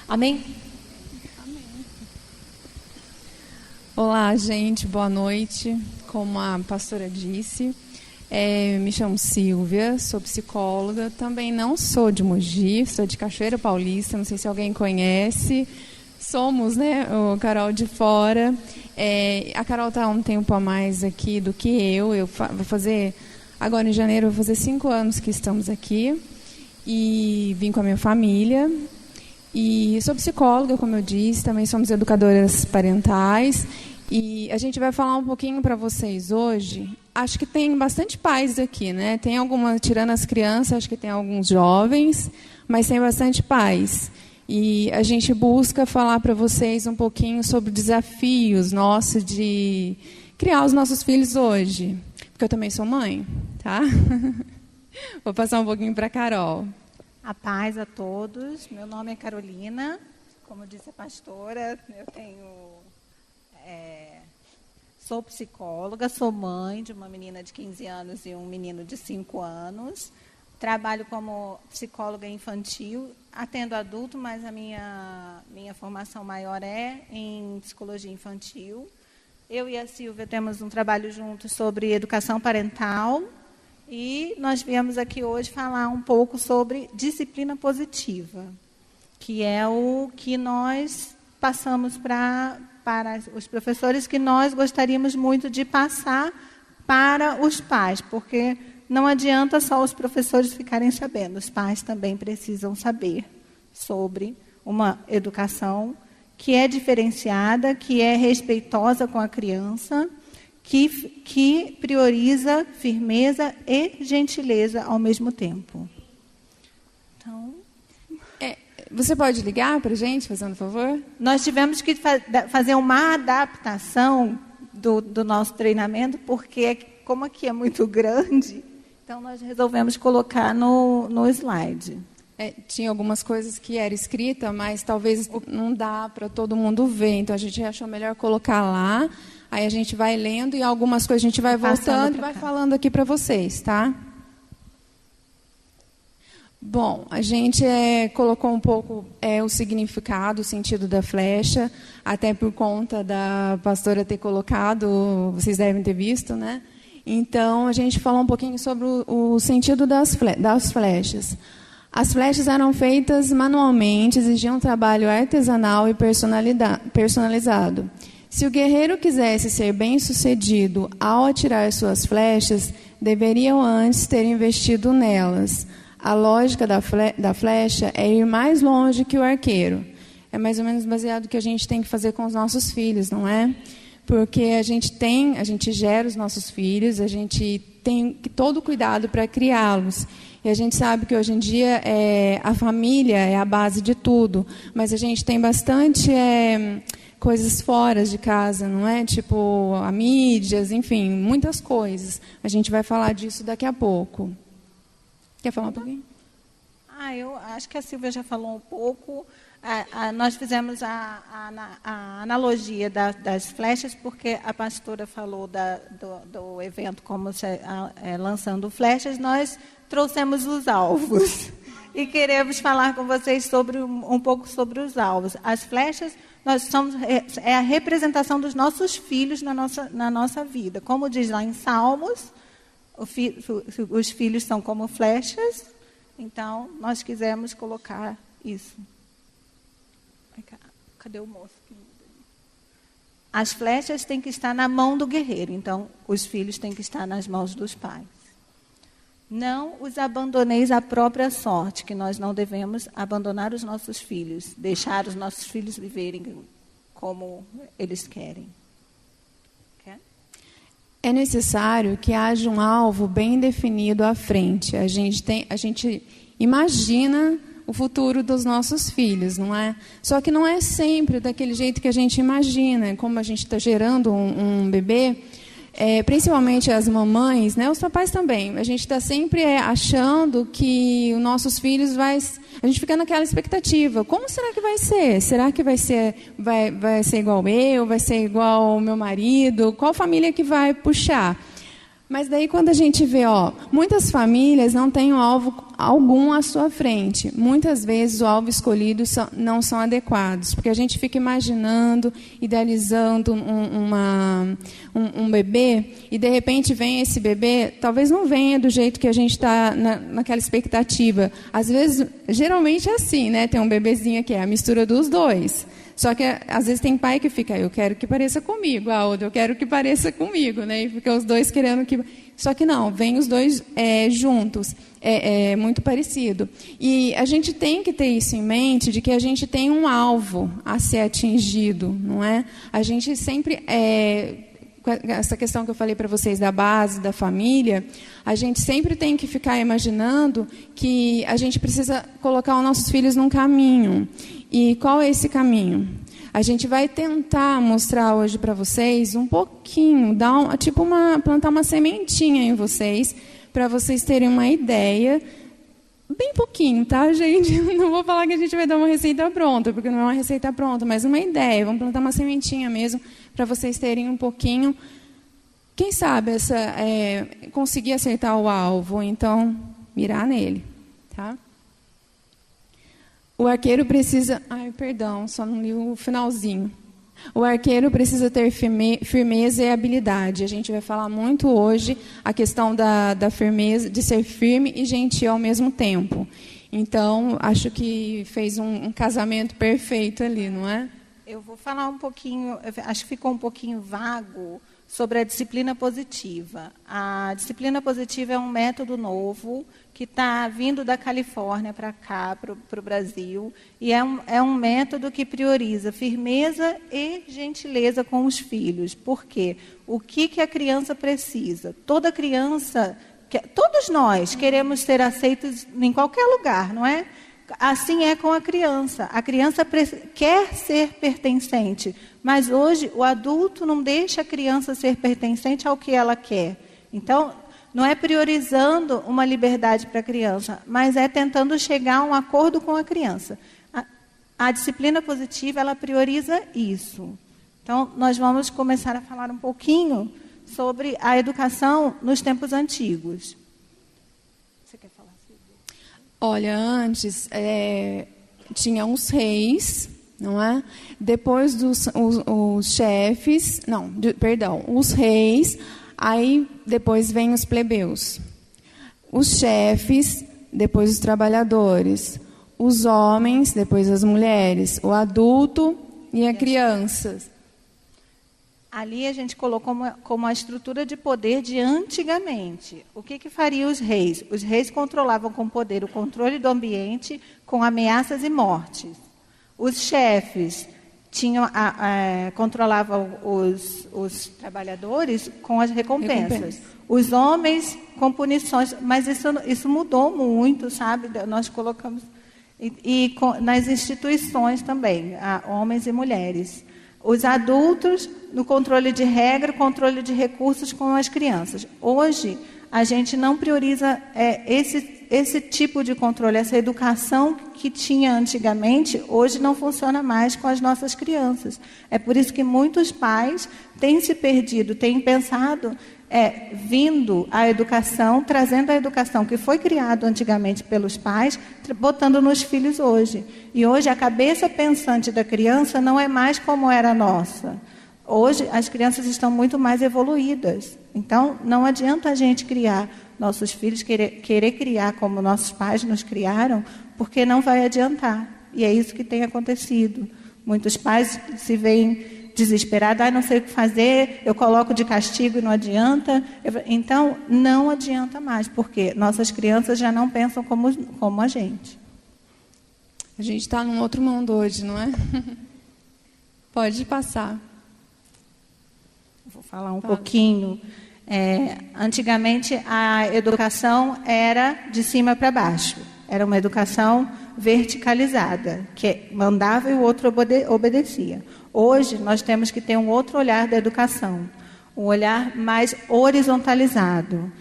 Amém? Olá, gente, boa noite. Como a pastora disse, me chamo Silvia, sou psicóloga, também não sou de Mogi, sou de Cachoeira Paulista, não sei se alguém conhece. Somos, né, o Carol de fora. A Carol está há um tempo a mais aqui do que eu. Vou fazer, agora em janeiro, vou fazer 5 anos que estamos aqui. E vim com a minha família. E sou psicóloga, como eu disse, também somos educadoras parentais. E a gente vai falar um pouquinho para vocês hoje. Acho que tem bastante pais aqui, né? Tem alguma, tirando as crianças, acho que tem alguns jovens, mas tem bastante pais. E a gente busca falar para vocês um pouquinho sobre desafios nossos de criar os nossos filhos hoje. Porque eu também sou mãe, tá? Vou passar um pouquinho para a Carol. A paz a todos. Meu nome é Carolina. Como disse a pastora, eu sou psicóloga, sou mãe de uma menina de 15 anos e um menino de 5 anos. Trabalho como psicóloga infantil, atendo adulto, mas a minha formação maior é em psicologia infantil. Eu e a Silvia temos um trabalho juntos sobre educação parental. E nós viemos aqui hoje falar um pouco sobre disciplina positiva, que é o que nós passamos para os professores, que nós gostaríamos muito de passar para os pais, porque não adianta só os professores ficarem sabendo, os pais também precisam saber sobre uma educação que é diferenciada, que é respeitosa com a criança, que prioriza firmeza e gentileza ao mesmo tempo. Então, você pode ligar para a gente, fazendo favor? Nós tivemos que fazer uma adaptação do nosso treinamento, porque como aqui é muito grande, então nós resolvemos colocar no slide. Tinha algumas coisas que era escrita, mas talvez não dá para todo mundo ver, então a gente achou melhor colocar lá. Aí a gente vai lendo e algumas coisas a gente vai voltando e vai falando aqui para vocês, tá? Bom, a gente colocou um pouco o significado, o sentido da flecha, até por conta da pastora ter colocado, vocês devem ter visto, né? Então, a gente falou um pouquinho sobre o sentido das flechas. As flechas eram feitas manualmente, exigiam um trabalho artesanal e personalizado. Se o guerreiro quisesse ser bem-sucedido ao atirar suas flechas, deveriam antes ter investido nelas. A lógica da flecha é ir mais longe que o arqueiro. É mais ou menos baseado no que a gente tem que fazer com os nossos filhos, não é? Porque a gente gera os nossos filhos, a gente tem todo o cuidado para criá-los. E a gente sabe que hoje em dia a família é a base de tudo, mas a gente tem bastante coisas fora de casa, não é? Tipo, mídias, enfim, muitas coisas. A gente vai falar disso daqui a pouco. Quer falar um pouquinho? Eu acho que a Silvia já falou um pouco. Nós fizemos a analogia das flechas, porque a pastora falou do evento como lançando flechas, nós trouxemos os alvos. E queremos falar com vocês um pouco sobre os alvos. As flechas é a representação dos nossos filhos na nossa vida. Como diz lá em Salmos, os filhos são como flechas, então nós quisemos colocar isso. Cadê o moço? As flechas têm que estar na mão do guerreiro, então os filhos têm que estar nas mãos dos pais. Não os abandoneis à própria sorte, que nós não devemos abandonar os nossos filhos, deixar os nossos filhos viverem como eles querem. É necessário que haja um alvo bem definido à frente. A gente imagina o futuro dos nossos filhos, não é? Só que não é sempre daquele jeito que a gente imagina. Como a gente está gerando um bebê, principalmente as mamães, né, os papais também, a gente está sempre achando que os nossos filhos a gente fica naquela expectativa. Como será que vai ser? Será que vai ser igual eu? Vai ser igual o meu marido? Qual família que vai puxar? Mas daí quando a gente vê, muitas famílias não têm um alvo algum à sua frente. Muitas vezes o alvo escolhido não são adequados, porque a gente fica imaginando, idealizando um bebê, e de repente vem esse bebê, talvez não venha do jeito que a gente está naquela expectativa. Às vezes, geralmente é assim, né? Tem um bebezinho que é a mistura dos dois. Só que, às vezes, tem pai que fica, eu quero que pareça comigo, a outra, eu quero que pareça comigo, né? E fica os dois querendo que... Só que não, vem os dois juntos, é muito parecido. E a gente tem que ter isso em mente, de que a gente tem um alvo a ser atingido, não é? A gente sempre... essa questão que eu falei para vocês da base, da família, a gente sempre tem que ficar imaginando que a gente precisa colocar os nossos filhos num caminho. E qual é esse caminho? A gente vai tentar mostrar hoje para vocês um pouquinho, plantar uma sementinha em vocês, para vocês terem uma ideia, bem pouquinho, tá, gente? Não vou falar que a gente vai dar uma receita pronta, porque não é uma receita pronta, mas uma ideia. Vamos plantar uma sementinha mesmo, para vocês terem um pouquinho. Quem sabe conseguir acertar o alvo, então mirar nele, tá? O arqueiro precisa... só não li o finalzinho. O arqueiro precisa ter firmeza e habilidade. A gente vai falar muito hoje a questão da firmeza, de ser firme e gentil ao mesmo tempo. Então, acho que fez um casamento perfeito ali, não é? Eu vou falar um pouquinho, acho que ficou um pouquinho vago sobre a disciplina positiva. A disciplina positiva é um método novo que está vindo da Califórnia para cá, para o Brasil, e é um método que prioriza firmeza e gentileza com os filhos. Por quê? O que a criança precisa? Toda criança, todos nós queremos ser aceitos em qualquer lugar, não é? Assim é com a criança. A criança quer ser pertencente, mas hoje o adulto não deixa a criança ser pertencente ao que ela quer. Então, não é priorizando uma liberdade para a criança, mas é tentando chegar a um acordo com a criança. A disciplina positiva, ela prioriza isso. Então, nós vamos começar a falar um pouquinho sobre a educação nos tempos antigos. Você quer falar? Olha, antes tinha os reis, não é? Depois os chefes, os reis, aí depois vem os plebeus. Os chefes, depois os trabalhadores. Os homens, depois as mulheres. O adulto e a criança. Ali a gente colocou como a estrutura de poder de antigamente. O que fariam os reis? Os reis controlavam com poder o controle do ambiente com ameaças e mortes. Os chefes controlavam os trabalhadores com as recompensas. Os homens com punições. Mas isso mudou muito, sabe? Nós colocamos... nas instituições também, homens e mulheres. Os adultos no controle de regra, controle de recursos com as crianças. Hoje, a gente não prioriza esse tipo de controle, essa educação que tinha antigamente, hoje não funciona mais com as nossas crianças. É por isso que muitos pais têm se perdido, têm pensado, vindo a educação, trazendo a educação que foi criada antigamente pelos pais, botando nos filhos hoje. E hoje a cabeça pensante da criança não é mais como era a nossa. Hoje as crianças estão muito mais evoluídas. Então não adianta a gente criar nossos filhos, querer criar como nossos pais nos criaram, porque não vai adiantar. E é isso que tem acontecido. Muitos pais se veem desesperado, não sei o que fazer, eu coloco de castigo e não adianta. Então, não adianta mais, porque nossas crianças já não pensam como a gente. A gente está num outro mundo hoje, não é? Pode passar. Vou falar um pouquinho. Antigamente, a educação era de cima para baixo. Era uma educação verticalizada, que mandava e o outro obedecia. Hoje, nós temos que ter um outro olhar da educação, um olhar mais horizontalizado.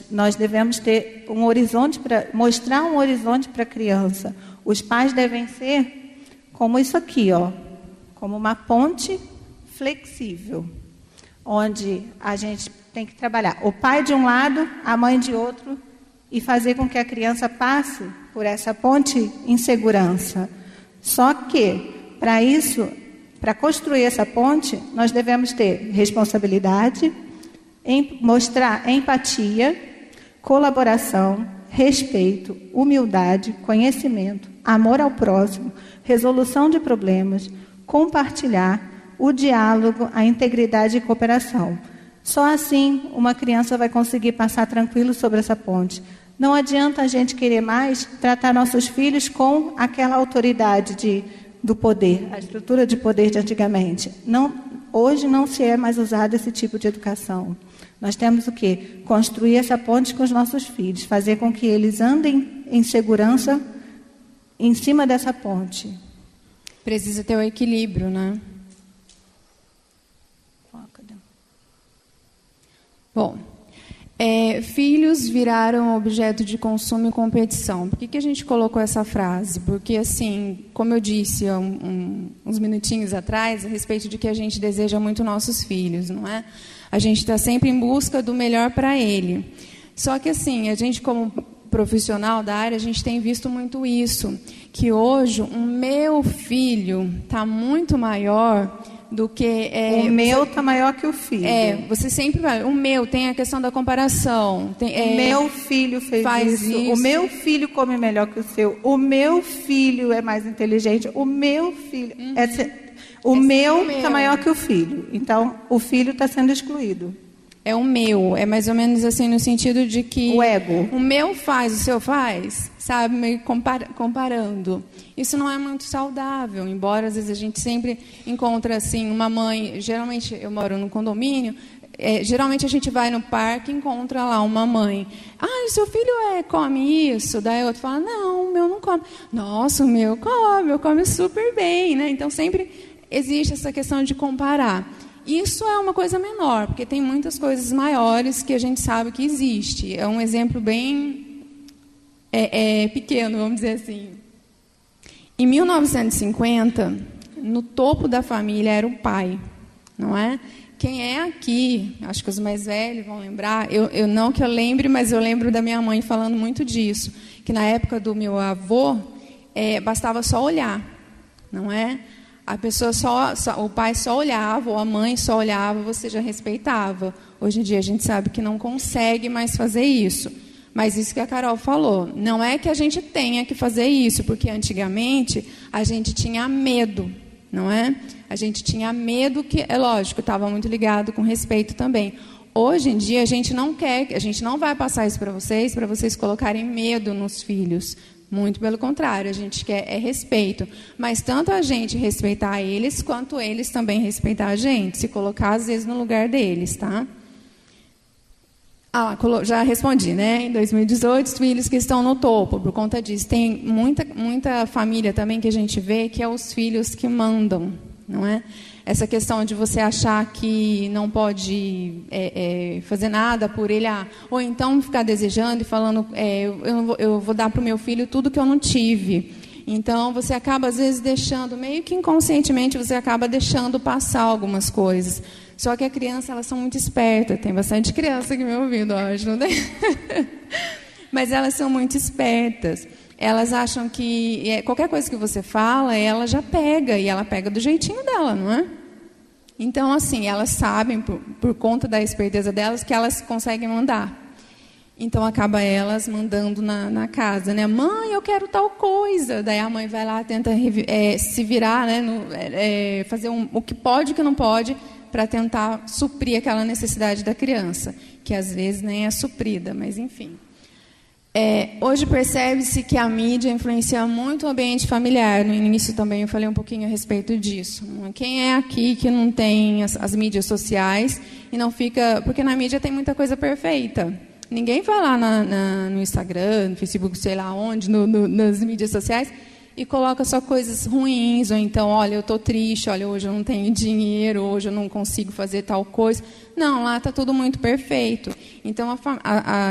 Nós devemos ter um horizonte mostrar um horizonte para a criança. Os pais devem ser como isso aqui, como uma ponte flexível, onde a gente tem que trabalhar o pai de um lado, a mãe de outro, e fazer com que a criança passe por essa ponte em segurança. Só que, para isso, para construir essa ponte, nós devemos ter responsabilidade, mostrar empatia, colaboração, respeito, humildade, conhecimento, amor ao próximo, resolução de problemas, compartilhar, o diálogo, a integridade e cooperação. Só assim uma criança vai conseguir passar tranquilo sobre essa ponte. Não adianta a gente querer mais tratar nossos filhos com aquela autoridade do poder, a estrutura de poder de antigamente. Não, hoje não se é mais usado esse tipo de educação. Nós temos o quê? Construir essa ponte com os nossos filhos, fazer com que eles andem em segurança em cima dessa ponte. Precisa ter o equilíbrio, né? Bom, filhos viraram objeto de consumo e competição. Por que a gente colocou essa frase? Porque, assim, como eu disse uns minutinhos atrás, a respeito de que a gente deseja muito nossos filhos, não é? A gente está sempre em busca do melhor para ele. Só que, assim, a gente, como profissional da área, a gente tem visto muito isso, que hoje o meu filho está muito maior do que... o meu está maior que o filho. Você sempre vai... O meu tem a questão da comparação. O meu filho faz isso. O meu filho come melhor que o seu. O meu filho é mais inteligente. O meu filho... O meu está maior que o filho. Então, o filho está sendo excluído. É o meu. É mais ou menos assim no sentido de que... O ego. O meu faz, o seu faz, sabe? Meio comparando. Isso não é muito saudável, embora às vezes a gente sempre encontra assim uma mãe... Geralmente, eu moro num condomínio, geralmente a gente vai no parque e encontra lá uma mãe. O seu filho come isso? Daí o outro fala, não, o meu não come. Nossa, o meu come super bem, né? Então sempre existe essa questão de comparar. Isso é uma coisa menor, porque tem muitas coisas maiores que a gente sabe que existe. É um exemplo bem pequeno, vamos dizer assim. Em 1950, no topo da família era o pai, não é? Quem é aqui, acho que os mais velhos vão lembrar, eu não que eu lembre, mas eu lembro da minha mãe falando muito disso, que na época do meu avô, bastava só olhar, não é? A pessoa o pai só olhava, ou a mãe só olhava, você já respeitava. Hoje em dia a gente sabe que não consegue mais fazer isso. Mas isso que a Carol falou, não é que a gente tenha que fazer isso, porque antigamente a gente tinha medo, não é? A gente tinha medo que, é lógico, estava muito ligado com respeito também. Hoje em dia a gente não vai passar isso para vocês colocarem medo nos filhos. Muito pelo contrário, a gente quer respeito. Mas tanto a gente respeitar eles, quanto eles também respeitar a gente. Se colocar, às vezes, no lugar deles, tá? Já respondi, né? Em 2018, os filhos que estão no topo, por conta disso. Tem muita família também que a gente vê que é os filhos que mandam, não é? Essa questão de você achar que não pode fazer nada por ele, ou então ficar desejando e falando, eu vou dar para o meu filho tudo que eu não tive. Então, você acaba, às vezes, deixando, meio que inconscientemente, você acaba deixando passar algumas coisas. Só que a criança, elas são muito espertas. Tem bastante criança aqui me ouvindo hoje, não tem? Mas elas são muito espertas. Elas acham que qualquer coisa que você fala, ela já pega, e ela pega do jeitinho dela, não é? Então, assim, elas sabem, por conta da esperteza delas, que elas conseguem mandar. Então, acaba elas mandando na casa, né? Mãe, eu quero tal coisa. Daí a mãe vai lá, tenta se virar, né? Fazer o que pode e o que não pode, para tentar suprir aquela necessidade da criança, que às vezes nem é suprida, mas enfim. Hoje percebe-se que a mídia influencia muito o ambiente familiar. No início também eu falei um pouquinho a respeito disso. Quem é aqui que não tem as mídias sociais e não fica... Porque na mídia tem muita coisa perfeita. Ninguém vai lá no Instagram, no Facebook, sei lá onde, nas mídias sociais, e coloca só coisas ruins, ou então, olha, eu estou triste, olha, hoje eu não tenho dinheiro, hoje eu não consigo fazer tal coisa. Não, lá está tudo muito perfeito. Então,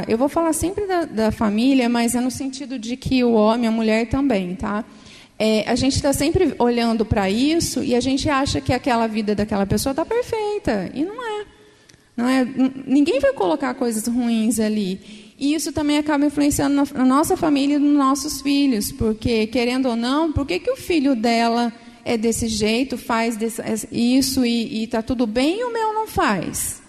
eu vou falar sempre da família, mas é no sentido de que o homem, a mulher também, tá? A gente está sempre olhando para isso e a gente acha que aquela vida daquela pessoa está perfeita, e não é. Não é? Ninguém vai colocar coisas ruins ali. E isso também acaba influenciando na nossa família e nos nossos filhos, porque, querendo ou não, por que o filho dela é desse jeito, faz isso e está tudo bem e o meu não faz?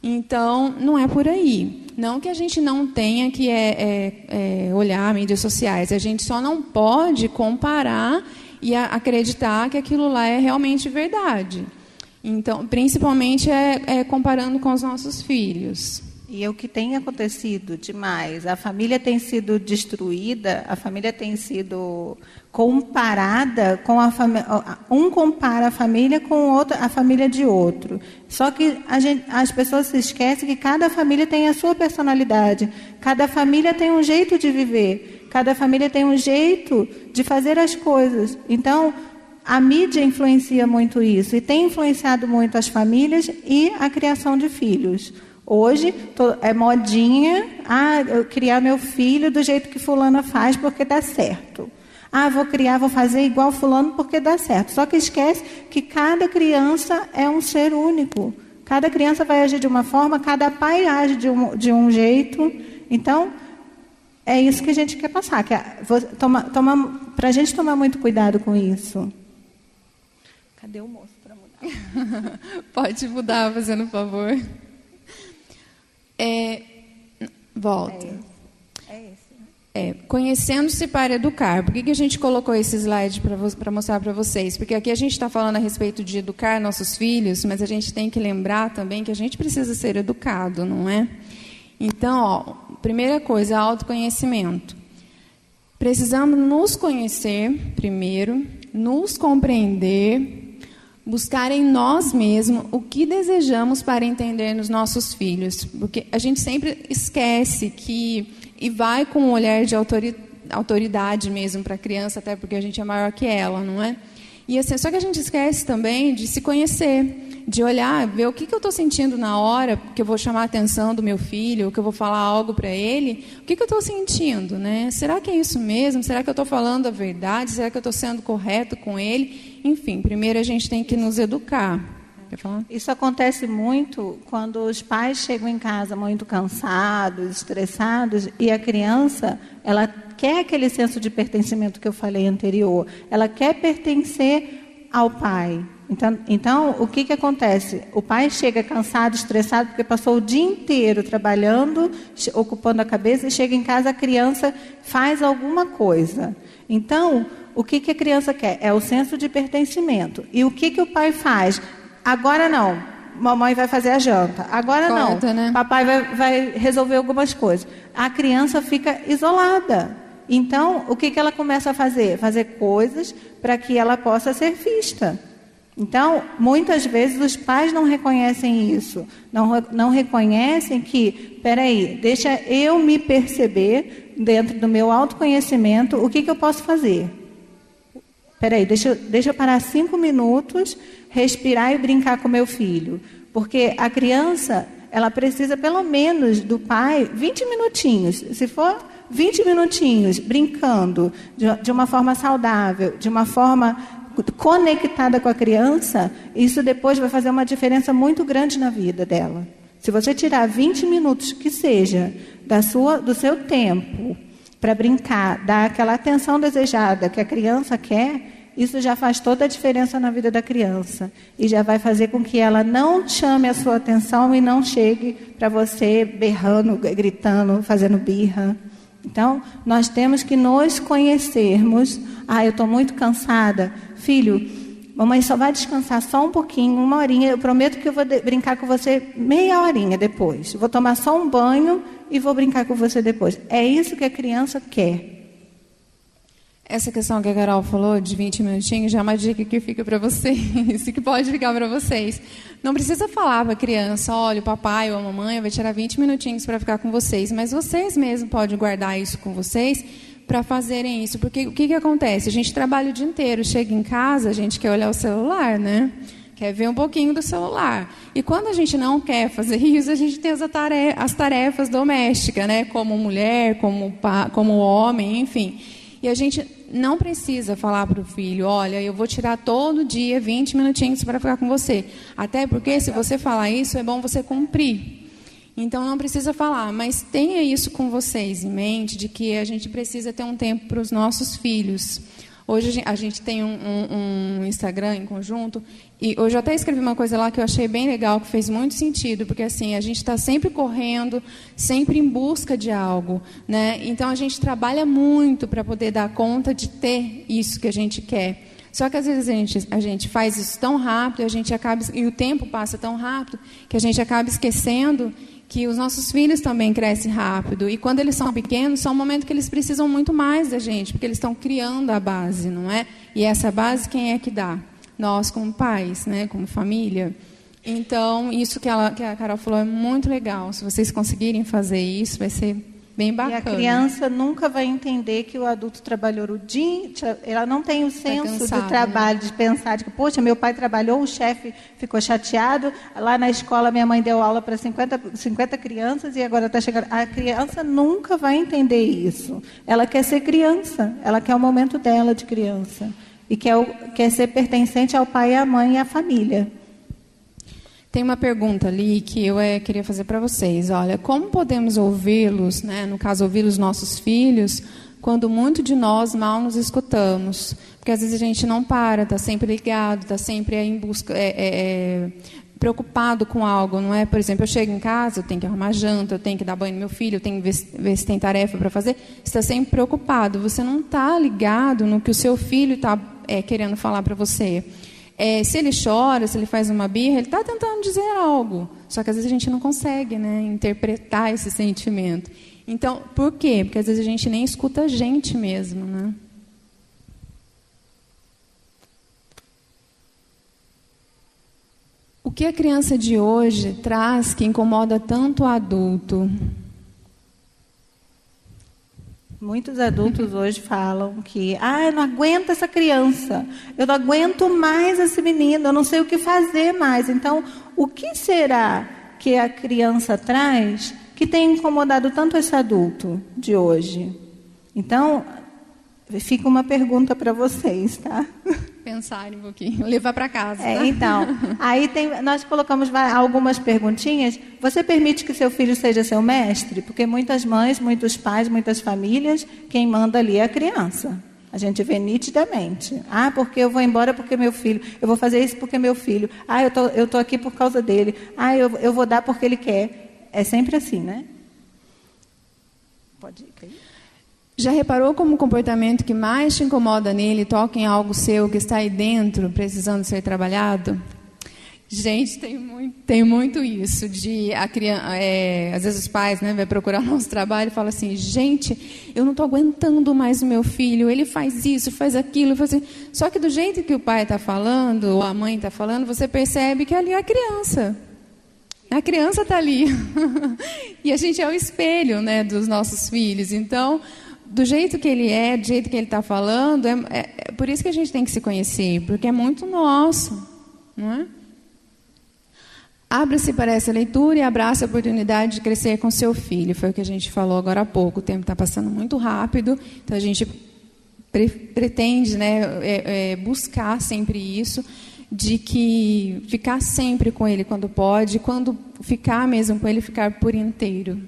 Então, não é por aí. Não que a gente não tenha que olhar mídias sociais, a gente só não pode comparar e acreditar que aquilo lá é realmente verdade. Então, principalmente comparando com os nossos filhos. E o que tem acontecido demais, a família tem sido destruída, a família tem sido comparada com a família, um compara a família com outra, a família de outro. Só que as pessoas se esquecem que cada família tem a sua personalidade, cada família tem um jeito de viver, cada família tem um jeito de fazer as coisas. Então, a mídia influencia muito isso e tem influenciado muito as famílias e a criação de filhos. Hoje é modinha, eu criar meu filho do jeito que fulana faz porque dá certo. Vou fazer igual fulano porque dá certo. Só que esquece que cada criança é um ser único. Cada criança vai agir de uma forma, cada pai age de um jeito. Então, é isso que a gente quer passar. Para a gente tomar muito cuidado com isso. Cadê o moço para mudar? Pode mudar, fazendo um favor. Volta. Conhecendo-se para educar. Por que a gente colocou esse slide para mostrar para vocês? Porque aqui a gente está falando a respeito de educar nossos filhos, mas a gente tem que lembrar também que a gente precisa ser educado, não é? Então, primeira coisa, autoconhecimento. Precisamos nos conhecer primeiro, nos compreender, buscar em nós mesmos o que desejamos para entender nos nossos filhos. Porque a gente sempre esquece e vai com um olhar de autoridade mesmo para a criança, até porque a gente é maior que ela, não é? E assim, só que a gente esquece também de se conhecer, de olhar, ver o que eu estou sentindo na hora que eu vou chamar a atenção do meu filho, que eu vou falar algo para ele, o que eu estou sentindo, né? Será que é isso mesmo? Será que eu estou falando a verdade? Será que eu estou sendo correto com ele? Enfim, primeiro a gente tem que nos educar. Quer falar? Isso acontece muito quando os pais chegam em casa muito cansados, estressados, e a criança, ela quer aquele senso de pertencimento que eu falei anterior. Ela quer pertencer ao pai. Então, o que acontece? O pai chega cansado, estressado, porque passou o dia inteiro trabalhando, ocupando a cabeça, e chega em casa, a criança faz alguma coisa. Então, o que a criança quer? É o senso de pertencimento. E o que o pai faz? Agora não, mamãe vai fazer a janta. Agora Corta, não, né? Papai vai resolver algumas coisas. A criança fica isolada. Então, o que ela começa a fazer? Fazer coisas para que ela possa ser vista. Então, muitas vezes os pais não reconhecem isso. Não reconhecem que, deixa eu me perceber dentro do meu autoconhecimento o que eu posso fazer. Deixa eu parar 5 minutos, respirar e brincar com meu filho. Porque a criança, ela precisa pelo menos do pai 20 minutinhos. Se for 20 minutinhos brincando de uma forma saudável, de uma forma conectada com a criança, isso depois vai fazer uma diferença muito grande na vida dela. Se você tirar 20 minutos, que seja, do seu tempo, para brincar, dar aquela atenção desejada que a criança quer, isso já faz toda a diferença na vida da criança. E já vai fazer com que ela não chame a sua atenção e não chegue para você berrando, gritando, fazendo birra. Então, nós temos que nos conhecermos. Eu estou muito cansada. Filho, mamãe só vai descansar só um pouquinho, 1 horinha. Eu prometo que eu vou brincar com você meia horinha depois. Vou tomar só um banho e vou brincar com você depois. É isso que a criança quer. Essa questão que a Carol falou de 20 minutinhos já é uma dica que fica para vocês, que pode ficar para vocês. Não precisa falar para a criança, olha, o papai ou a mamãe vai tirar 20 minutinhos para ficar com vocês, mas vocês mesmos podem guardar isso com vocês para fazerem isso. Porque o que acontece? A gente trabalha o dia inteiro, chega em casa, a gente quer olhar o celular, né? Quer ver um pouquinho do celular. E quando a gente não quer fazer isso, a gente tem as tarefas domésticas, né? Como mulher, como homem, enfim. E a gente não precisa falar para o filho, olha, eu vou tirar todo dia 20 minutinhos para ficar com você. Até porque, se você falar isso, é bom você cumprir. Então, não precisa falar, mas tenha isso com vocês em mente, de que a gente precisa ter um tempo para os nossos filhos. Hoje a gente tem um Instagram em conjunto, e hoje eu até escrevi uma coisa lá que eu achei bem legal, que fez muito sentido, porque assim, a gente está sempre correndo, sempre em busca de algo, né? Então a gente trabalha muito para poder dar conta de ter isso que a gente quer. Só que às vezes a gente faz isso tão rápido, e o tempo passa tão rápido, que a gente acaba esquecendo que os nossos filhos também crescem rápido. E quando eles são pequenos, são um momento que eles precisam muito mais da gente, porque eles estão criando a base, não é? E essa base, quem é que dá? Nós, como pais, né? Como família. Então, isso que a Carol falou é muito legal. Se vocês conseguirem fazer isso, vai ser bem bacana. E a criança nunca vai entender que o adulto trabalhou o dia, ela não tem o senso do trabalho, né? De pensar, de que, poxa, meu pai trabalhou, o chefe ficou chateado, lá na escola minha mãe deu aula para 50 crianças e agora está chegando. A criança nunca vai entender isso. Ela quer ser criança, ela quer o momento dela de criança. E quer ser pertencente ao pai, à mãe e à família. Tem uma pergunta ali que eu queria fazer para vocês. Olha, como podemos ouvi-los, né? No caso, ouvir os nossos filhos, quando muito de nós mal nos escutamos? Porque às vezes a gente não para, está sempre ligado, está sempre em busca, preocupado com algo, não é? Por exemplo, eu chego em casa, eu tenho que arrumar janta, eu tenho que dar banho no meu filho, eu tenho que ver se tem tarefa para fazer. Você está sempre preocupado, você não está ligado no que o seu filho está querendo falar para você. Se ele chora, se ele faz uma birra, ele está tentando dizer algo. Só que às vezes a gente não consegue, né, interpretar esse sentimento. Então, por quê? Porque às vezes a gente nem escuta a gente mesmo, né? O que a criança de hoje traz que incomoda tanto o adulto? Muitos adultos hoje falam que eu não aguento essa criança, eu não aguento mais esse menino, eu não sei o que fazer mais. Então, o que será que a criança traz que tem incomodado tanto esse adulto de hoje? Então, fica uma pergunta para vocês, tá? Pensarem um pouquinho, levar para casa. Tá? Então, aí nós colocamos algumas perguntinhas. Você permite que seu filho seja seu mestre? Porque muitas mães, muitos pais, muitas famílias, quem manda ali é a criança. A gente vê nitidamente. Porque eu vou embora porque meu filho. Eu vou fazer isso porque meu filho. Eu tô aqui por causa dele. Eu vou dar porque ele quer. É sempre assim, né? Pode ir, Cris. Já reparou como o comportamento que mais te incomoda nele toca em algo seu que está aí dentro, precisando ser trabalhado? Gente, tem muito isso. Às vezes os pais, né, vão procurar o nosso trabalho e falam assim, gente, eu não estou aguentando mais o meu filho, ele faz isso, faz aquilo, faz assim. Só que do jeito que o pai está falando, ou a mãe está falando, você percebe que ali é a criança. A criança está ali. E a gente é o espelho, né, dos nossos filhos. Então, do jeito que ele é, do jeito que ele está falando, é por isso que a gente tem que se conhecer, porque é muito nosso, não é? Abra-se para essa leitura e abrace a oportunidade de crescer com seu filho. Foi o que a gente falou agora há pouco. O tempo está passando muito rápido, então a gente pretende, né, buscar sempre isso, de que ficar sempre com ele quando pode, quando ficar mesmo com ele, ficar por inteiro.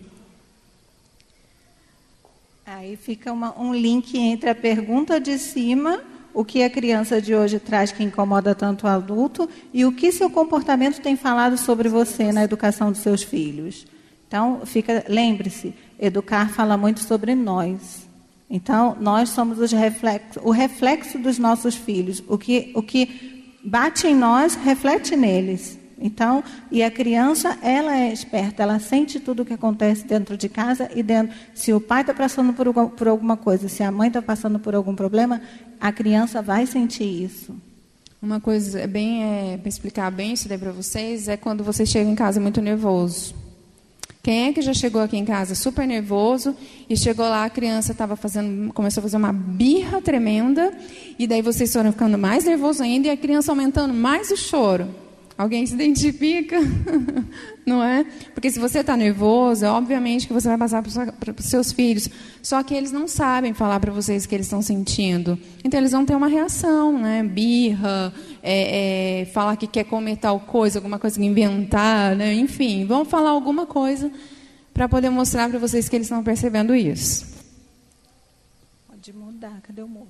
Aí fica um link entre a pergunta de cima, o que a criança de hoje traz que incomoda tanto o adulto, e o que seu comportamento tem falado sobre você na educação dos seus filhos. Então, lembre-se, educar fala muito sobre nós. Então, nós somos o reflexo dos nossos filhos. O que bate em nós, reflete neles. Então, e a criança, ela é esperta, ela sente tudo o que acontece dentro de casa e dentro. Se o pai está passando por alguma coisa, se a mãe está passando por algum problema, a criança vai sentir isso. Uma coisa para explicar bem isso daí para vocês, é quando você chega em casa muito nervoso. Quem é que já chegou aqui em casa super nervoso e chegou lá, a criança começou a fazer uma birra tremenda, e daí vocês foram ficando mais nervosos ainda e a criança aumentando mais o choro? Alguém se identifica? Não é? Porque se você está nervoso, é obviamente que você vai passar para os seus filhos. Só que eles não sabem falar para vocês o que eles estão sentindo. Então, eles vão ter uma reação, né? Birra, falar que quer comer tal coisa, alguma coisa que inventar, né? Enfim, vão falar alguma coisa para poder mostrar para vocês que eles estão percebendo isso. Pode mudar. Cadê o moço?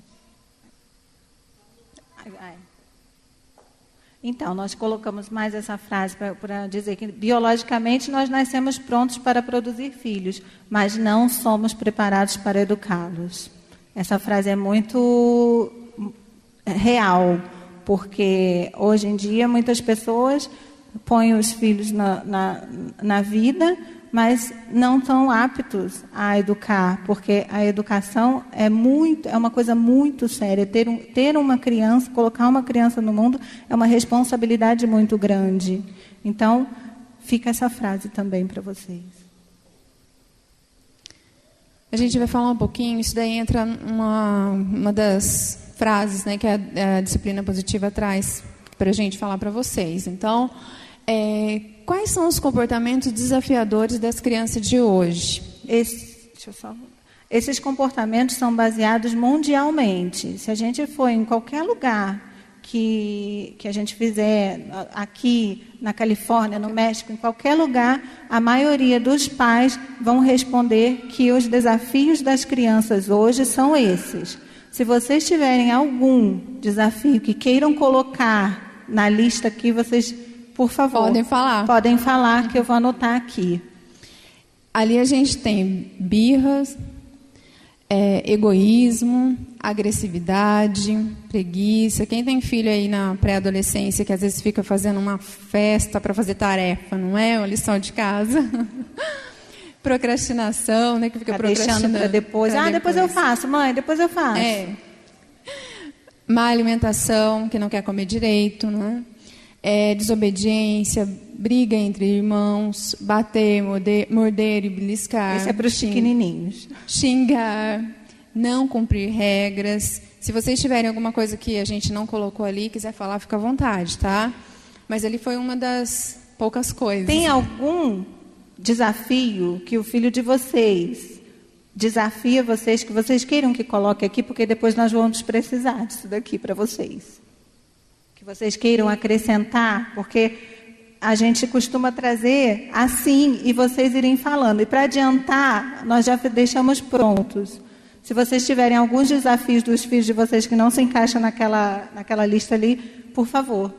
Então, nós colocamos mais essa frase para dizer que, biologicamente, nós nascemos prontos para produzir filhos, mas não somos preparados para educá-los. Essa frase é muito real, porque, hoje em dia, muitas pessoas põem os filhos na vida, mas não estão aptos a educar, porque a educação é uma coisa muito séria. Ter uma criança, colocar uma criança no mundo é uma responsabilidade muito grande. Então, fica essa frase também para vocês. A gente vai falar um pouquinho, isso daí entra uma das frases, né, que a disciplina positiva traz para a gente falar para vocês. Então, quais são os comportamentos desafiadores das crianças de hoje? Esses comportamentos são baseados mundialmente. Se a gente for em qualquer lugar que a gente fizer, aqui na Califórnia, no México, em qualquer lugar, a maioria dos pais vão responder que os desafios das crianças hoje são esses. Se vocês tiverem algum desafio que queiram colocar na lista aqui, vocês... Por favor, podem falar que eu vou anotar aqui. Ali a gente tem birras, egoísmo, agressividade, preguiça. Quem tem filho aí na pré-adolescência que às vezes fica fazendo uma festa para fazer tarefa, não é? Uma lição de casa. Procrastinação, né? Que fica procrastinando. Deixando para depois. Depois eu faço, mãe, depois eu faço. Má alimentação, que não quer comer direito, não é? Desobediência, briga entre irmãos, bater, morder e beliscar. Isso é para os pequenininhos. Xingar, não cumprir regras. Se vocês tiverem alguma coisa que a gente não colocou ali, quiser falar, fica à vontade, tá? Mas ali foi uma das poucas coisas. Tem algum desafio que o filho de vocês desafia vocês, que vocês queiram que coloque aqui, porque depois nós vamos precisar disso daqui para vocês? Que vocês queiram acrescentar, porque a gente costuma trazer assim e vocês irem falando. E para adiantar, nós já deixamos prontos. Se vocês tiverem alguns desafios dos filhos de vocês que não se encaixam naquela lista ali, por favor.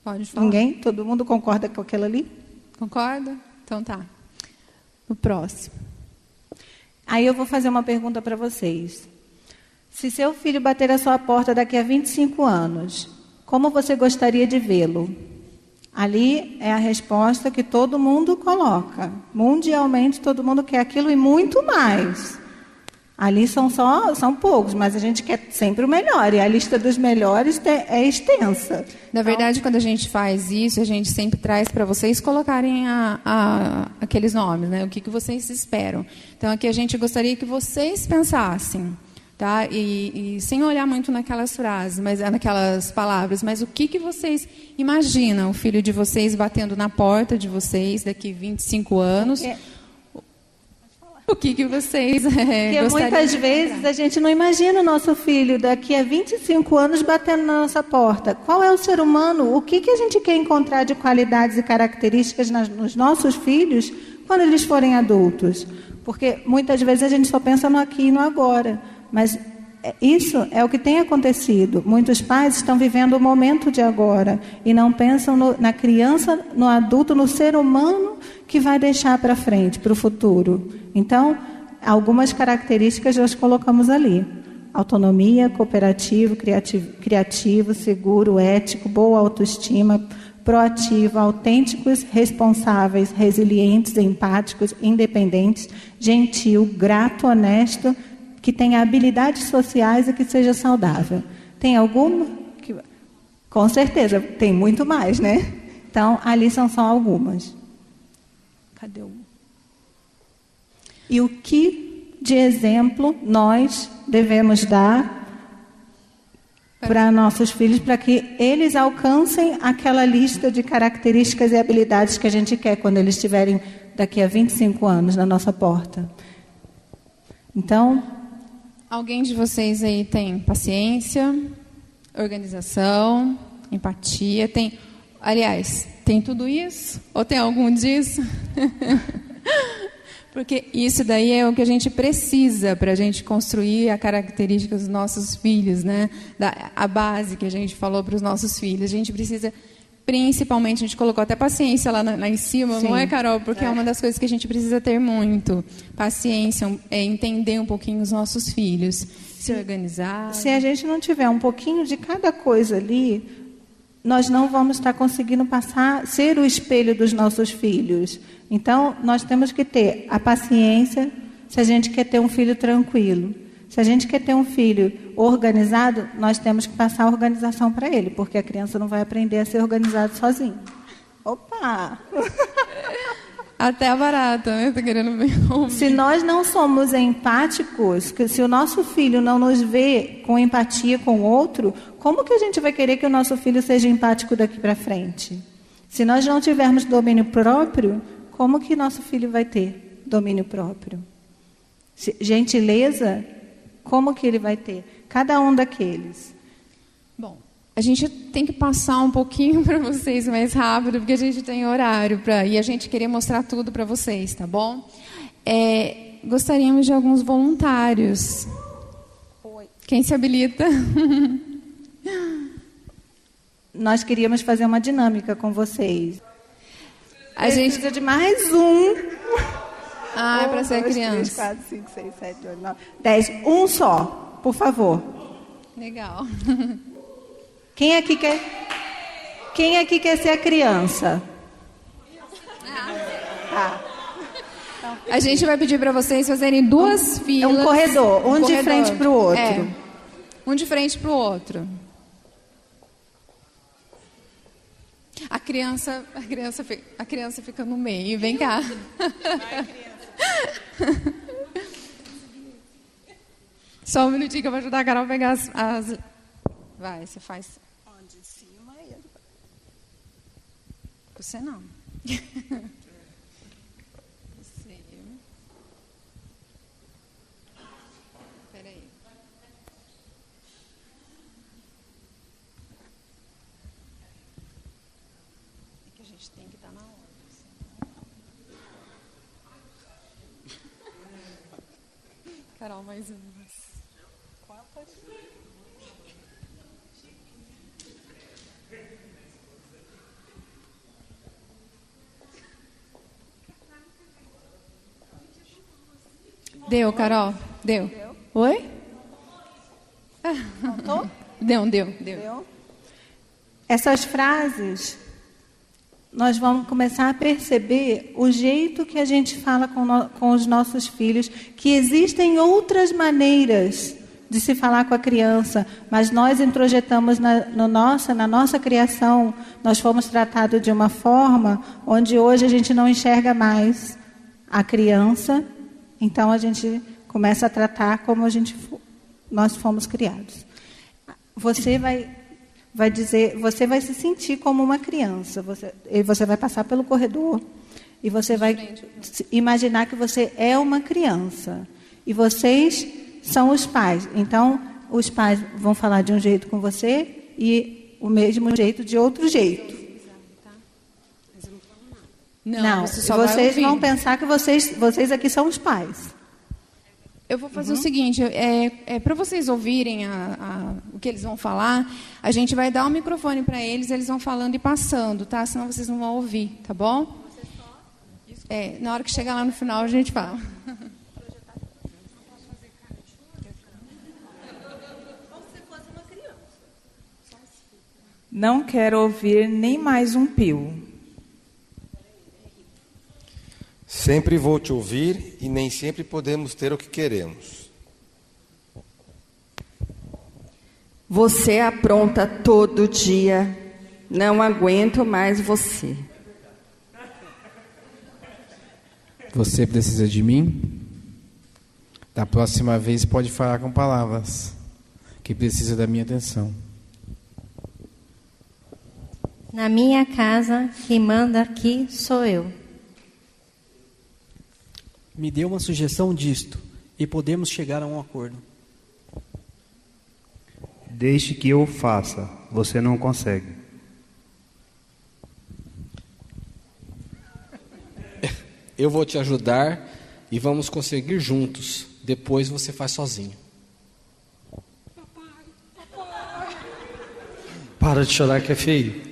Pode falar. Ninguém? Todo mundo concorda com aquilo ali? Concorda? Então tá. O próximo. Aí eu vou fazer uma pergunta para vocês. Se seu filho bater a sua porta daqui a 25 anos... Como você gostaria de vê-lo? Ali é a resposta que todo mundo coloca. Mundialmente, todo mundo quer aquilo e muito mais. Ali são poucos, mas a gente quer sempre o melhor. E a lista dos melhores é extensa. Na verdade, quando a gente faz isso, a gente sempre traz para vocês colocarem aqueles nomes, né? O que vocês esperam. Então, aqui a gente gostaria que vocês pensassem. Tá? E sem olhar muito naquelas frases, naquelas palavras, mas o que vocês imaginam o filho de vocês batendo na porta de vocês daqui 25 anos? O que vocês Porque muitas vezes a gente não imagina o nosso filho daqui a 25 anos batendo na nossa porta. Qual é o ser humano? O que a gente quer encontrar de qualidades e características nos nossos filhos quando eles forem adultos? Porque muitas vezes a gente só pensa no aqui e no agora. Mas isso é o que tem acontecido. Muitos pais estão vivendo o momento de agora e não pensam na criança, no adulto, no ser humano que vai deixar para frente, para o futuro. Então, algumas características nós colocamos ali. Autonomia, cooperativo, criativo, seguro, ético, boa autoestima, proativo, autênticos, responsáveis, resilientes, empáticos, independentes, gentil, grato, honesto, que tenha habilidades sociais e que seja saudável. Tem alguma? Com certeza, tem muito mais, né? Então, ali são só algumas. Cadê o... E o que de exemplo nós devemos dar para nossos filhos, para que eles alcancem aquela lista de características e habilidades que a gente quer quando eles estiverem daqui a 25 anos na nossa porta. Então, alguém de vocês aí tem paciência, organização, empatia, tem tudo isso? Ou tem algum disso? Porque isso daí é o que a gente precisa para a gente construir a característica dos nossos filhos, né? A base que a gente falou para os nossos filhos. A gente precisa, principalmente, a gente colocou até paciência lá em cima, Sim. Não é, Carol? Porque é uma das coisas que a gente precisa ter muito. Paciência, entender um pouquinho os nossos filhos, se organizar. Se a gente não tiver um pouquinho de cada coisa ali, nós não vamos estar conseguindo ser o espelho dos nossos filhos. Então, nós temos que ter a paciência se a gente quer ter um filho tranquilo. Se a gente quer ter um filho organizado, nós temos que passar a organização para ele, porque a criança não vai aprender a ser organizado sozinho. Opa! Até a barata, né? Tô querendo ver. Se nós não somos empáticos, se o nosso filho não nos vê com empatia com o outro, como que a gente vai querer que o nosso filho seja empático daqui para frente? Se nós não tivermos domínio próprio, como que nosso filho vai ter domínio próprio? Gentileza, como que ele vai ter? Cada um daqueles. Bom, a gente tem que passar um pouquinho para vocês mais rápido, porque a gente tem horário e a gente queria mostrar tudo para vocês, tá bom? Gostaríamos de alguns voluntários. Oi. Quem se habilita? Nós queríamos fazer uma dinâmica com vocês. A gente precisa de mais um. É para ser 2, criança. 3, 4, 5, 6, 7, 8, 9, 10. Um só, por favor. Legal. Quem aqui quer ser a criança? A gente vai pedir para vocês fazerem duas filas. É um corredor, um de frente para o outro. Um de frente para o outro. A criança fica no meio. Vem cá. Vai, criança. Só um minutinho que eu vou ajudar a Carol a pegar as... Vai, você faz... Onde? De cima e... Você não. Você... Peraí. É que a gente tem que estar na hora. Carol, mais umas. Quantas? Deu, Carol? Deu. Oi? Contou? Deu. Essas frases, nós vamos começar a perceber o jeito que a gente fala com os nossos filhos, que existem outras maneiras de se falar com a criança, mas nós introjetamos na nossa criação, nós fomos tratados de uma forma onde hoje a gente não enxerga mais a criança, então a gente começa a tratar como nós fomos criados. Você vai dizer, você vai se sentir como uma criança, você vai passar pelo corredor e você vai imaginar que você é uma criança e vocês são os pais. Então, os pais vão falar de um jeito com você e o mesmo jeito de outro jeito. Não, vocês vão pensar que vocês aqui são os pais. Eu vou fazer o seguinte, para vocês ouvirem o que eles vão falar, a gente vai dar um microfone para eles vão falando e passando, tá? Senão vocês não vão ouvir, tá bom? Na hora que chegar lá no final, a gente fala. Não quero ouvir nem mais um pio. Sempre vou te ouvir e nem sempre podemos ter o que queremos. Você apronta todo dia. Não aguento mais você. Você precisa de mim? Da próxima vez pode falar com palavras, que precisa da minha atenção. Na minha casa, quem manda aqui sou eu. Me dê uma sugestão disto e podemos chegar a um acordo. Deixe que eu faça, você não consegue. Eu vou te ajudar e vamos conseguir juntos. Depois você faz sozinho. Para de chorar que é feio.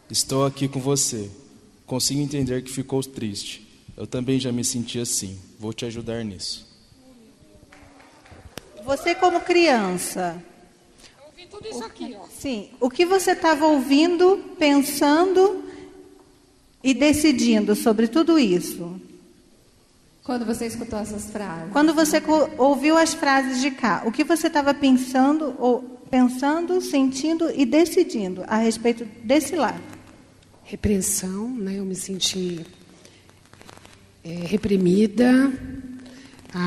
Estou aqui com você. Consigo entender que ficou triste. Eu também já me senti assim. Vou te ajudar nisso. Você como criança. Eu ouvi tudo isso aqui, ó. Sim. O que você estava ouvindo, pensando e decidindo sobre tudo isso? Quando você escutou essas frases? Quando você ouviu as frases de cá, o que você estava pensando, sentindo e decidindo a respeito desse lado? Repressão, né? Eu me senti reprimida.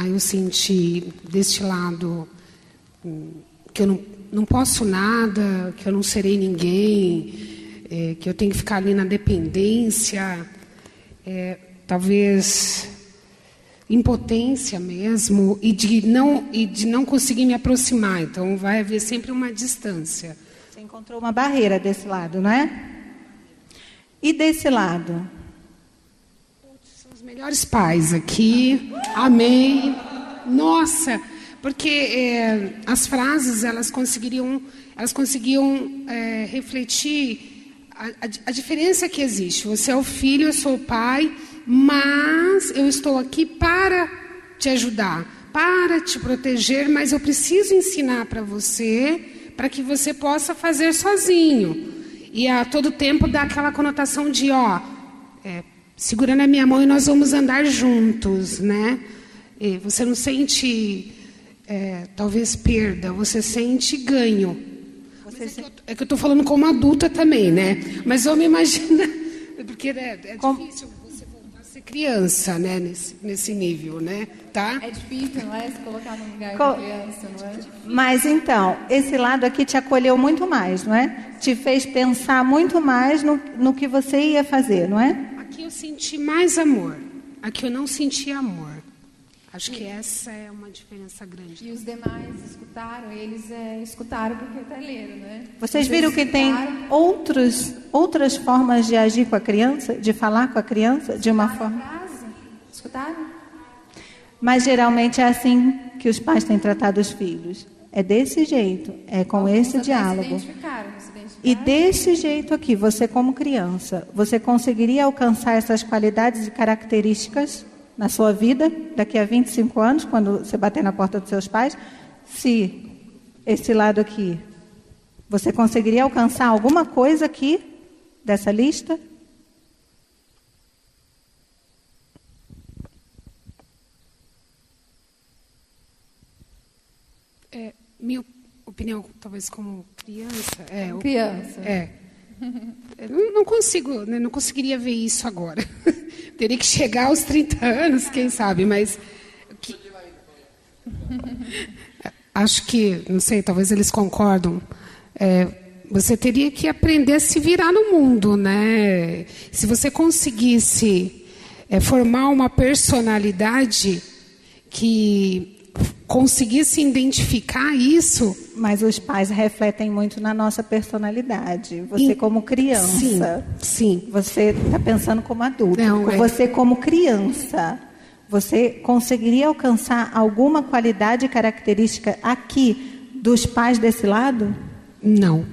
Eu senti deste lado que eu não posso nada, que eu não serei ninguém, que eu tenho que ficar ali na dependência, talvez impotência mesmo, e de não conseguir me aproximar. Então vai haver sempre uma distância. Você encontrou uma barreira desse lado, não é? E desse lado? São os melhores pais aqui. Amém. Nossa, porque as frases elas conseguiam refletir a diferença que existe. Você é o filho, eu sou o pai, mas eu estou aqui para te ajudar, para te proteger, mas eu preciso ensinar para você, para que você possa fazer sozinho. E a todo tempo dá aquela conotação de, segura na minha mão e nós vamos andar juntos, né? E você não sente, talvez, perda, você sente ganho. É que eu estou falando como adulta também, né? Mas eu me imagino, porque é difícil você voltar a ser criança, né? Nesse nível, né? Tá? É difícil, não é? Se colocar no lugar de criança, não é? Mas então, esse lado aqui te acolheu muito mais, não é? Te fez pensar muito mais no que você ia fazer, não é? Aqui eu senti mais amor. Aqui eu não senti amor. Acho que essa é uma diferença grande. E os demais escutaram, eles escutaram porque está leram, né? Vocês viram que tem outras formas de agir com a criança, de falar com a criança, de uma forma... Escutaram? Mas geralmente é assim que os pais têm tratado os filhos. É desse jeito, é com esse diálogo. Se identificaram. E desse jeito aqui, você como criança, você conseguiria alcançar essas qualidades e características na sua vida, daqui a 25 anos, quando você bater na porta dos seus pais, se esse lado aqui, você conseguiria alcançar alguma coisa aqui dessa lista? Minha opinião, talvez como criança... Criança. Eu não consigo, né, não conseguiria ver isso agora. Teria que chegar aos 30 anos, quem sabe, mas... Acho que, não sei, talvez eles concordam. Você teria que aprender a se virar no mundo, né? Se você conseguisse formar uma personalidade que conseguisse identificar isso... Mas os pais refletem muito na nossa personalidade. Você como criança. Sim. Você está pensando como adulto. Não, você como criança, você conseguiria alcançar alguma qualidade e característica aqui dos pais desse lado? Não.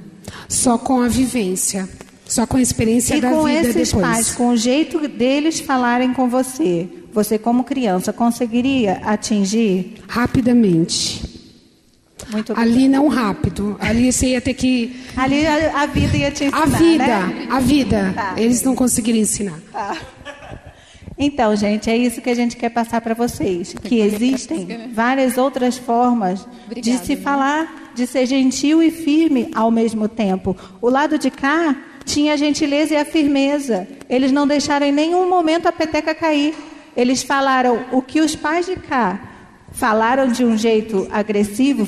Só com a vivência. Só com a experiência da vida depois. E com esses pais, com o jeito deles falarem com você, você como criança conseguiria atingir? Rapidamente. Muito ali não rápido. Ali você ia ter que... Ali a vida ia te ensinar, a vida. Tá. Eles não conseguiriam ensinar. Tá. Então, gente, é isso que a gente quer passar para vocês. Que existem várias outras formas de se falar, de ser gentil e firme ao mesmo tempo. O lado de cá tinha a gentileza e a firmeza. Eles não deixaram em nenhum momento a peteca cair. Eles falaram o que os pais de cá falaram de um jeito agressivo,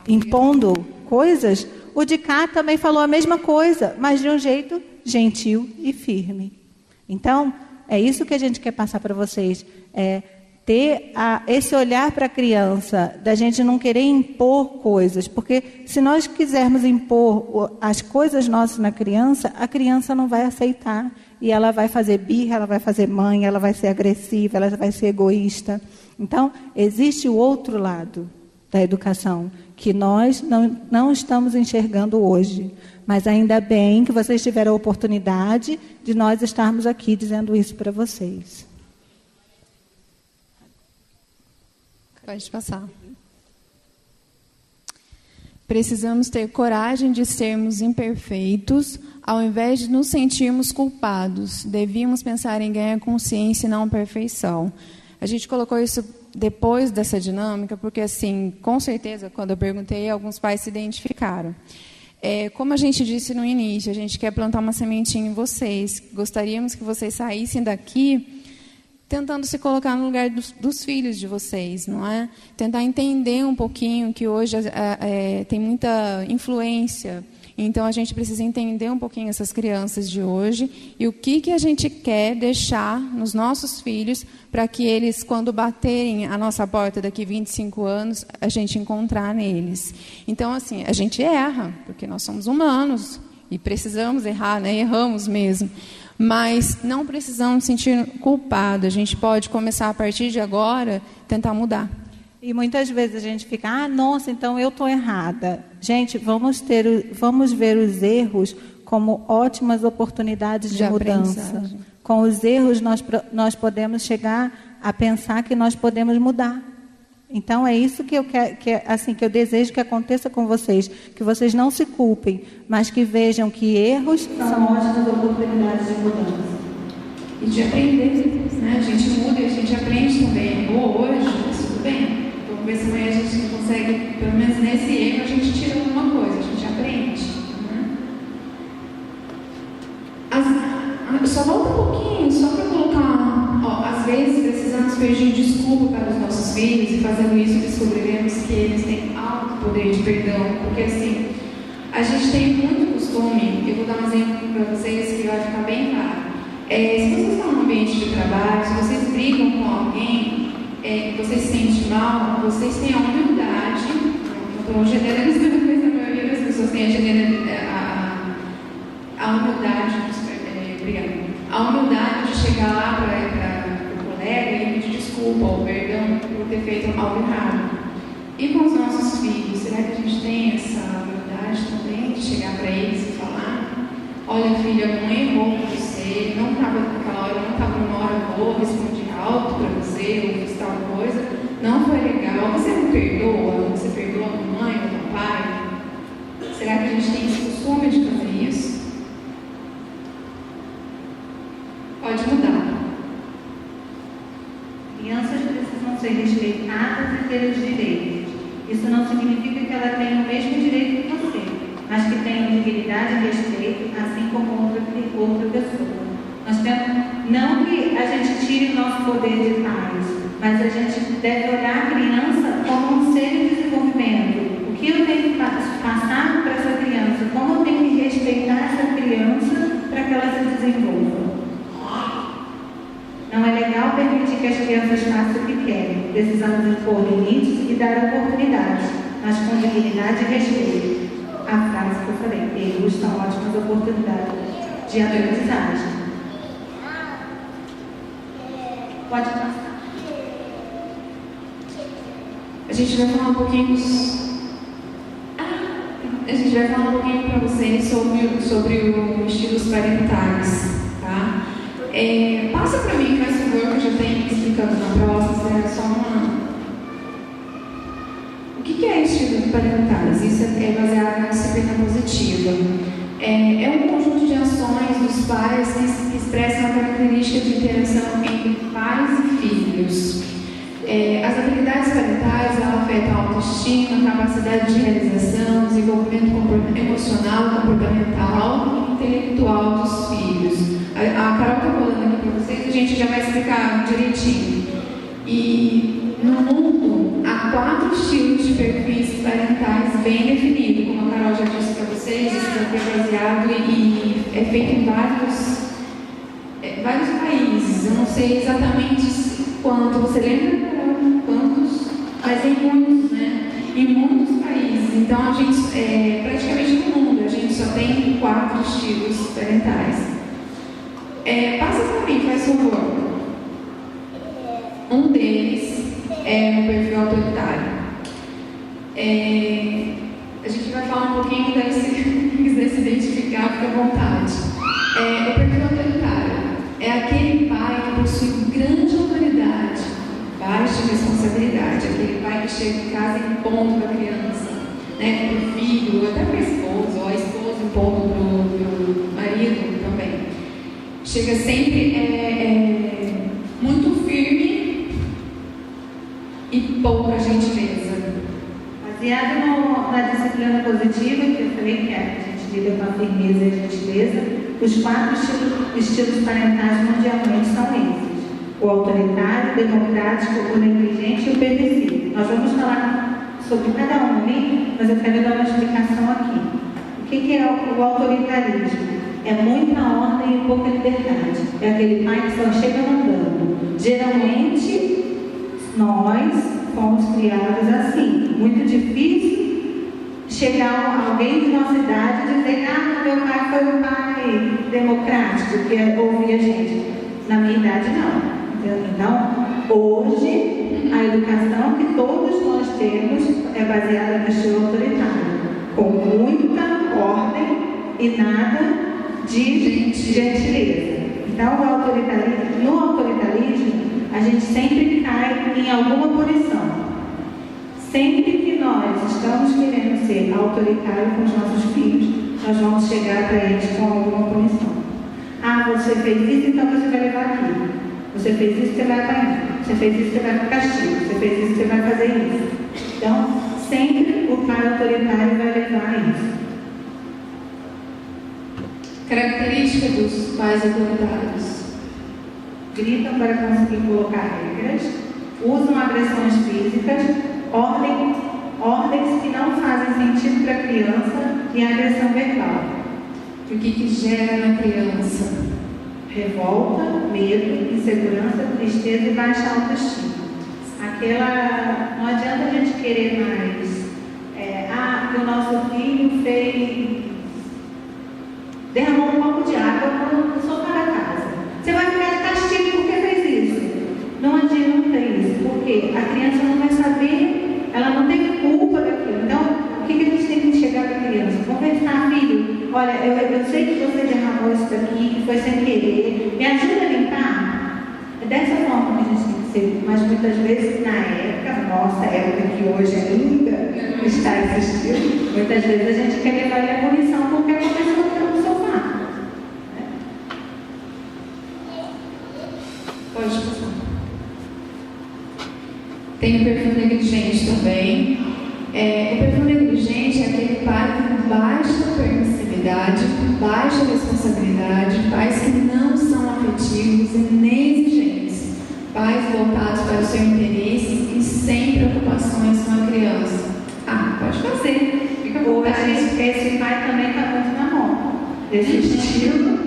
impondo coisas. O de cá também falou a mesma coisa, mas de um jeito gentil e firme. Então, é isso que a gente quer passar para vocês, ter esse olhar para a criança, da gente não querer impor coisas, porque se nós quisermos impor as coisas nossas na criança, a criança não vai aceitar, e ela vai fazer birra, ela vai fazer mãe, ela vai ser agressiva, ela vai ser egoísta. Então, existe o outro lado da educação, que nós não estamos enxergando hoje, mas ainda bem que vocês tiveram a oportunidade de nós estarmos aqui dizendo isso para vocês. Pode passar. Precisamos ter coragem de sermos imperfeitos, ao invés de nos sentirmos culpados. Devíamos pensar em ganhar consciência e não perfeição. A gente colocou isso depois dessa dinâmica, porque, assim, com certeza, quando eu perguntei, alguns pais se identificaram. Como a gente disse no início, a gente quer plantar uma sementinha em vocês. Gostaríamos que vocês saíssem daqui tentando se colocar no lugar dos filhos de vocês, não é? Tentar entender um pouquinho que hoje tem muita influência. Então, a gente precisa entender um pouquinho essas crianças de hoje e o que a gente quer deixar nos nossos filhos para que eles, quando baterem a nossa porta daqui 25 anos, a gente encontrar neles. Então, assim, a gente erra, porque nós somos humanos e precisamos errar, né? Erramos mesmo. Mas não precisamos sentir culpado. A gente pode começar, a partir de agora, tentar mudar. E muitas vezes a gente fica, nossa, então eu estou errada. Gente, vamos ver os erros como ótimas oportunidades de mudança. Com os erros nós podemos chegar a pensar que nós podemos mudar. Então é isso que eu quero, que eu desejo que aconteça com vocês, que vocês não se culpem, mas que vejam que erros são ótimas oportunidades de mudança. E de aprender, né? A gente muda e a gente aprende também. Ou hoje, tudo bem. Vamos ver se amanhã a gente não consegue, pelo menos nesse erro, a gente tira alguma coisa, a gente aprende. Né? Só volta um pouquinho, só para colocar, às vezes precisamos pedir desculpa para os nossos filhos e fazendo isso descobriremos que eles têm alto poder de perdão, porque assim, a gente tem muito costume, eu vou dar um exemplo para vocês que vai ficar bem claro. Se vocês estão no ambiente de trabalho, se vocês brigam com alguém, vocês se sentem mal, vocês têm a humildade, não estou generalizando, mas a maioria das pessoas tem a humildade, a humildade de chegar lá para o colega e pedir desculpa ou perdão por ter feito algo errado. E com os nossos filhos, será que a gente tem essa humildade também de chegar para eles e falar: olha, filha, a mãe errou com você, não estava naquela hora, não estava numa hora boa, respondi alto para você, ou fiz tal coisa, não foi legal, você me perdoa? Você perdoa a mamãe ou o pai? Será que a gente tem esse costume de fazer isso? Pode mudar. Crianças precisam ser respeitadas e ter os direitos. Isso não significa que ela tenha o mesmo direito que você, mas que tenha dignidade e respeito, assim como outra pessoa. Nós temos, não que a gente tire o nosso poder de pais, mas a gente deve olhar a criança como um ser em desenvolvimento. O que eu tenho que passar para essa criança? Como eu tenho que respeitar essa criança para que ela se desenvolva? Não é legal permitir que as crianças façam o que querem. Precisamos impor limites e dar oportunidades, mas com dignidade e respeito. A frase que eu falei: erros são ótimas oportunidades de aprendizagem. Pode passar. A gente vai falar um pouquinho para vocês sobre os estilos parentais, tá? Passa para mim, faz favor, que eu já tenho explicando na próxima, é só uma... O que é estilos parentais? Isso é baseado na disciplina positiva. É um conjunto de ações dos pais que expressam a característica de interação entre pais e filhos. As habilidades parentais afetam a autoestima, a capacidade de realização, desenvolvimento emocional, comportamental e intelectual dos filhos. A Carol está falando aqui para vocês, a gente já vai explicar direitinho. E no mundo há 4 estilos de perfis parentais bem definidos, como a Carol já disse para é feito em vários países. Eu não sei exatamente quanto, você lembra, Carol? Quantos? Mas em muitos, né? Em muitos países. Então, a gente, praticamente no mundo, a gente só tem 4 estilos parentais. Passa para mim, faz favor. Um deles é o perfil autoritário. A gente vai falar um pouquinho, quem quiser se identificar, fica à vontade. O perfil autoritário é aquele pai que possui grande autoridade, baixa responsabilidade, aquele pai que chega em casa e impondo para a criança, né, para o filho, até para a esposa, ou a esposa impondo para o marido também. Chega sempre muito firme e pouca gentileza. Baseado na disciplina positiva, que eu falei que a gente lida com a firmeza e a gentileza, os 4 estilos parentais mundialmente são esses: o autoritário, o democrático, o negligente e o permissivo. Nós vamos falar sobre cada um ali, mas eu quero dar uma explicação aqui. O que é o autoritarismo? É muita ordem e pouca liberdade. É aquele pai que só chega mandando. Geralmente, nós fomos criados assim. Muito difícil chegar alguém de nossa idade e dizer: meu pai foi um pai democrático, que ouvia a gente. Na minha idade, não. Então, hoje, a educação que todos nós temos é baseada no estilo autoritário, com muita ordem e nada de gentileza. Então, no autoritarismo, a gente sempre cai em alguma punição. Sempre que nós estamos querendo ser autoritários com os nossos filhos, nós vamos chegar para eles com alguma punição. Você fez isso, então você vai levar aquilo. Você fez isso, você vai apanhar. Você fez isso, você vai para castigo. Você fez isso, você vai fazer isso. Então, sempre o pai autoritário vai levar a isso. Característica dos pais autoritários: gritam para conseguir colocar regras, usam agressões físicas, ordens que não fazem sentido para a criança e agressão verbal. O que gera na criança? Revolta, medo, insegurança, tristeza e baixa autoestima. Não adianta a gente querer mais. Que o nosso filho derramou um copo de água no sofá da casa. Você vai ficar de castigo porque fez isso. Não adianta isso, porque a criança não vai saber, ela não tem culpa daquilo. Então, o que a gente tem que chegar para a criança? Conversar: filho, olha, eu sei que você derramou isso daqui, que foi sem querer, me ajuda a limpar? É dessa forma que a gente tem que ser. Mas muitas vezes, na época, nossa época que hoje ainda está existindo, muitas vezes a gente quer levar ele à punição porque aconteceu no sofá. Pode passar. Tem o perfil negligente também. O perfil negligente é aquele pai com baixa permissividade, baixa responsabilidade, pais que não são afetivos e nem exigentes, pais voltados para o seu interesse e sem preocupações com a criança. Pode fazer, fica com vontade. Esse pai também está muito na mão. Desse estilo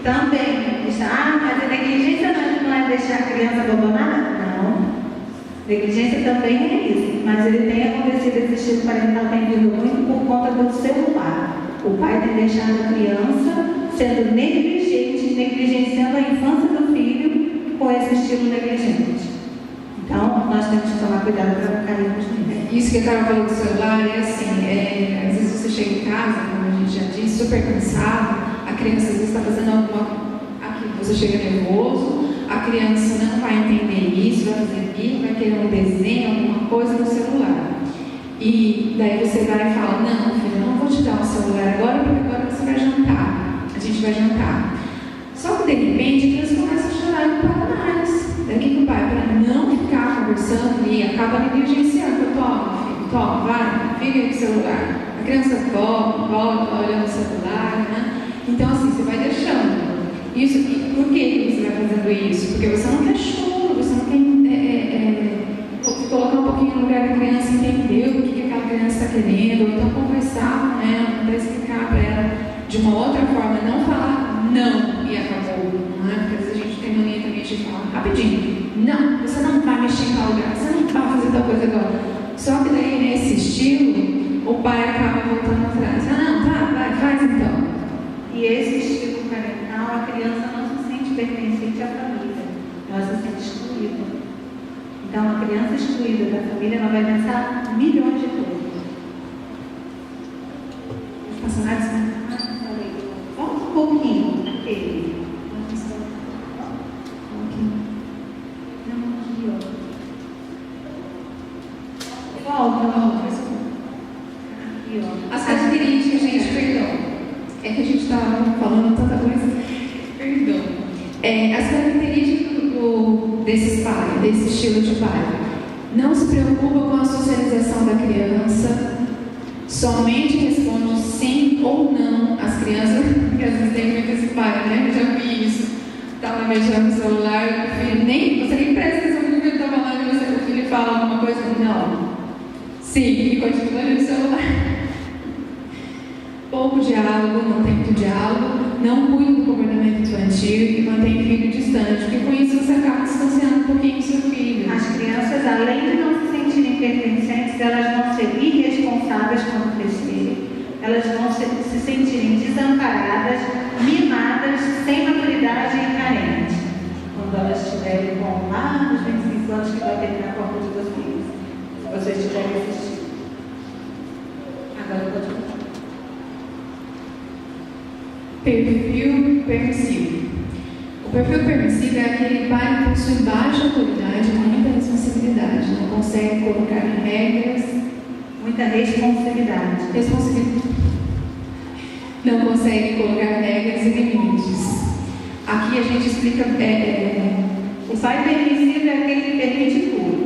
também. Mas a negligência não é deixar a criança abandonada? Não. Negligência também é isso, mas ele tem acontecido, esse estilo parental tem vindo muito por conta do celular. O pai tem deixado a criança sendo negligente, negligenciando a infância do filho com esse estilo negligente. Então, nós temos que tomar cuidado para não cairmos nisso. Isso que a Carol falou do celular é assim, às vezes você chega em casa, como a gente já disse, super cansado, a criança às vezes está fazendo alguma... Aqui você chega nervoso, a criança não vai entender isso, vai fazer birra, vai querer um desenho, alguma coisa no celular. E daí você vai e fala: não, filho, não vou te dar um celular agora, porque agora você vai jantar. A gente vai jantar. Só que de repente a criança começa a chorar e não para mais. Daqui que o pai, para não ficar conversando e acaba negligenciando: toma, filho, toma, vai, fica aí com o celular. A criança volta olhando o celular, né? Então assim, você vai deixando. Isso, e por que você vai fazendo isso? Porque você não quer choro, você não quer colocar um pouquinho no lugar da criança, entender o que aquela criança está querendo, ou então conversar com ela, tentar explicar para ela de uma outra forma, não falar não e acabou, não é? Porque às vezes a gente tem mania também de falar rapidinho, não, você não vai mexer em tal lugar, você não vai fazer tal coisa agora. Só que daí, nesse estilo, o pai acaba voltando atrás. Não, tá, vai, faz então. E esse estilo parental, a criança não se sente pertencente à família, ela se sente excluída. Então, a criança excluída da família, ela vai pensar milhões de coisas. Os personagens volta um pouquinho aquele. Volta. Aqui, ó. As características, gente, perdão. É que a gente está falando tanta coisa. Perdão. As características desses pais, desse estilo de pai. Não se preocupa com a socialização da criança. Somente responde sim ou não às crianças. Porque às vezes tem muito esse pai, né? Eu já vi isso. Estava mexendo no celular, o filho você nem presta atenção no que ele está falando, o filho fala alguma coisa, não. Sim, e continua no celular. Pouco diálogo, não tem muito diálogo, não cuida do comportamento infantil e mantém o filho distante, porque com isso você acaba distanciando um pouquinho do seu filho. As crianças, além de não se sentirem pertencentes, elas vão ser irresponsáveis quando crescerem. Elas vão se sentirem desamparadas, mimadas, sem maturidade e carentes. Quando elas estiverem com lá nos 25 anos que vai ter na porta de vocês. Se vocês estiverem assistindo. Agora eu vou te contar. Perfil permissivo. O perfil permissivo é aquele pai que possui baixa autoridade e muita responsabilidade. Não consegue colocar regras. Muita responsabilidade. Não consegue colocar regras e limites. Aqui a gente explica. O pai permissivo é aquele que permite tudo.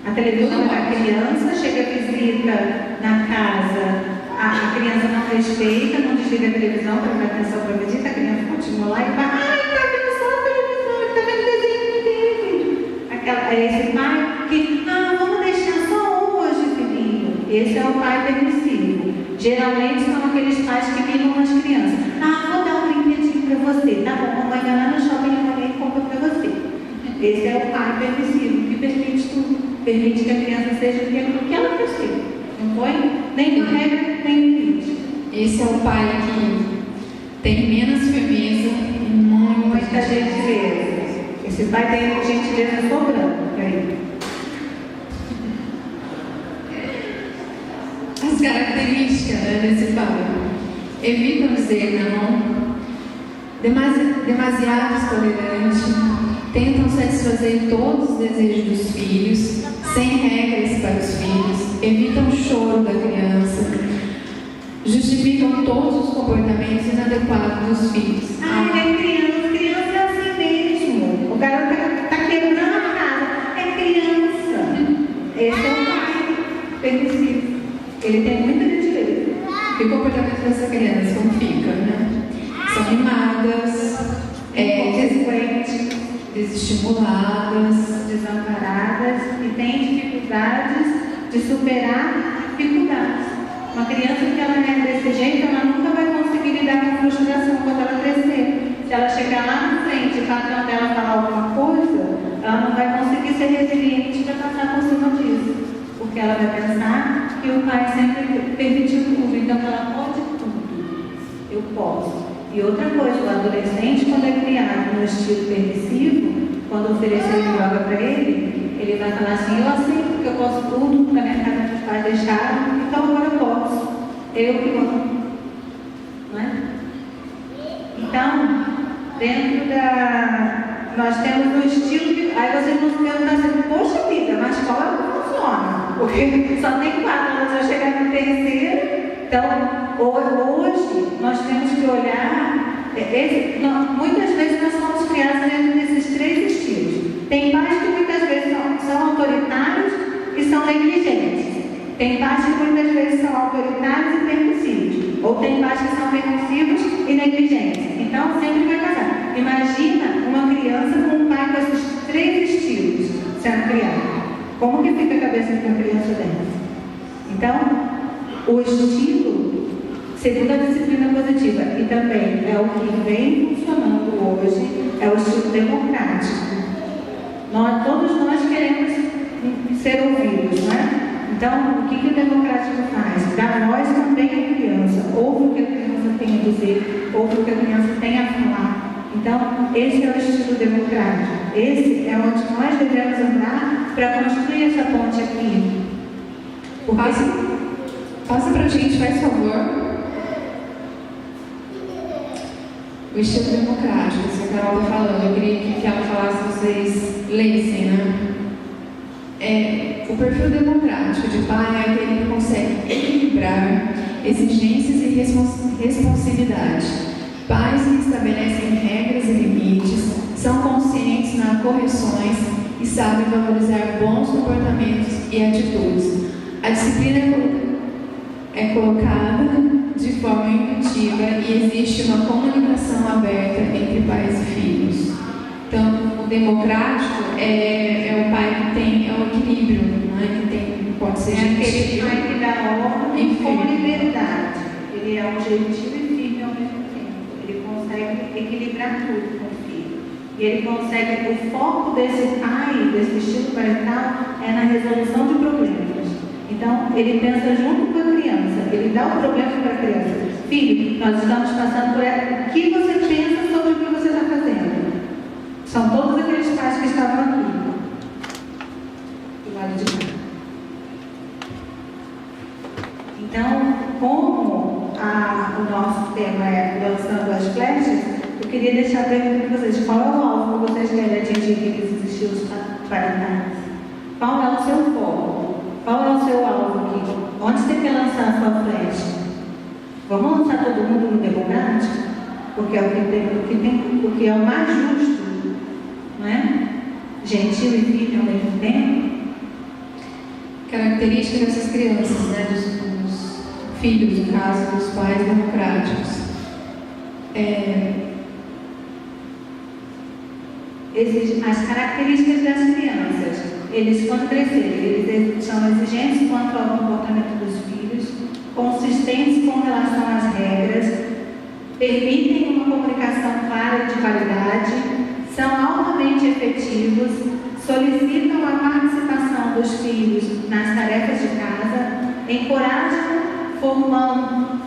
A televisão da criança, chega a visita na casa, a criança não respeita, não desliga a televisão para dar atenção para a visita, a criança continua lá e fala, ai, está vendo só a televisão, ele está vendo desenho dele. Esse pai que, vamos deixar só hoje, filhinho. Esse é o pai permissivo. Geralmente são aqueles pais que mimam as crianças. Vou dar um brinquedinho para você, tá bom? Mamãe vai lá no shopping e compra para você. Esse é o pai permissivo, que permite tudo. Permite que a criança seja o que ela quer ser. Não foi? Nem uma regra, nem limite. Esse é o pai que tem menos firmeza e muita gentileza. Esse pai tem gentileza sobrando. As características desse pai. Evitam dizer não, demasiado tolerante, tentam satisfazer todos os desejos dos filhos, sem regras para os filhos, evitam o choro da criança, justificam todos os comportamentos inadequados dos filhos. Criança é assim mesmo. O cara está quebrando a casa. É criança. Esse é o pai permissivo. Ele tem muita gentileza. E o comportamento dessa criança, como fica, né? São mimadas, desestimuladas, desamparadas e têm dificuldades de superar dificuldades. Uma criança que ela é desse jeito, ela nunca vai conseguir lidar com frustração quando ela crescer. Se ela chegar lá na frente e o patrão dela falar alguma coisa, ela não vai conseguir ser resiliente para passar por cima disso. Porque ela vai pensar que o pai sempre permitiu tudo, então ela pode tudo. Eu posso. E outra coisa, o adolescente, quando é criado no estilo permissivo, quando oferecer droga para ele vai falar assim, eu aceito porque eu posso tudo, na minha casa meus pais deixaram, então agora eu posso. Eu que amo. Não é? Então, dentro nós temos um estilo que... Aí vocês vão se perguntar assim, poxa vida, mas qual não funciona? Porque só tem 4, nós vamos chegar no terceiro. Então, hoje, nós temos que olhar... muitas vezes nós somos criados dentro desses 3 estilos. Tem pais que muitas vezes são autoritários e são negligentes. Tem pais que muitas vezes são autoritários e permissivos. Ou tem pais que são permissivos e negligentes. Então, sempre vai casar. Imagina uma criança com um pai com esses 3 estilos sendo criado. Como que fica a cabeça de uma criança dessa? Então, o estilo Segundo a disciplina positiva, e também é o que vem funcionando hoje, é o estilo democrático. Todos nós queremos ser ouvidos, né? Então, o que o democrático faz? Dá voz também à criança. Ouve o que a criança tem a dizer, ouve o que a criança tem a falar. Então, esse é o estilo democrático. Esse é onde nós devemos andar para construir essa ponte aqui. Passa para a gente, faz favor. O estilo democrático, assim, a Carol está falando, eu queria que ela falasse, vocês lessem, né? O perfil democrático de pai é aquele que consegue equilibrar exigências e responsividade. Pais que estabelecem regras e limites, são conscientes nas correções e sabem valorizar bons comportamentos e atitudes. A disciplina é colocada de forma intuitiva e existe uma comunicação aberta entre pais e filhos. Então, o democrático é o pai que tem o equilíbrio, não é? Que tem, pode ser aquele pai que dá ordem com liberdade. Ele é objetivo e firme ao mesmo tempo. Ele consegue equilibrar tudo com o filho. E ele consegue, o foco desse pai, desse estilo parental, é na resolução de problemas. Então, ele pensa junto com a criança, ele dá o problema para a criança. Filho, nós estamos passando por ela. O que você pensa sobre o que você está fazendo? São todos aqueles pais que estavam aqui. Do lado de cá. Então, como o nosso tema é lançando as flechas, eu queria deixar a pergunta para vocês. Qual é o alvo que vocês querem atingir aqueles estilos parentais? Qual é o seu foco? Qual é o seu alvo aqui? Onde você quer lançar a sua flecha? Vamos lançar todo mundo no democrático? Porque é o que é o mais justo, não é? Gentil e firme ao mesmo tempo. Característica dessas crianças, né? Dos filhos, no caso, dos pais democráticos. As características das crianças. Eles, quando crescerem, eles são exigentes quanto ao comportamento dos filhos, consistentes com relação às regras, permitem uma comunicação clara e de qualidade, são altamente efetivos, solicitam a participação dos filhos nas tarefas de casa, encorajam, formam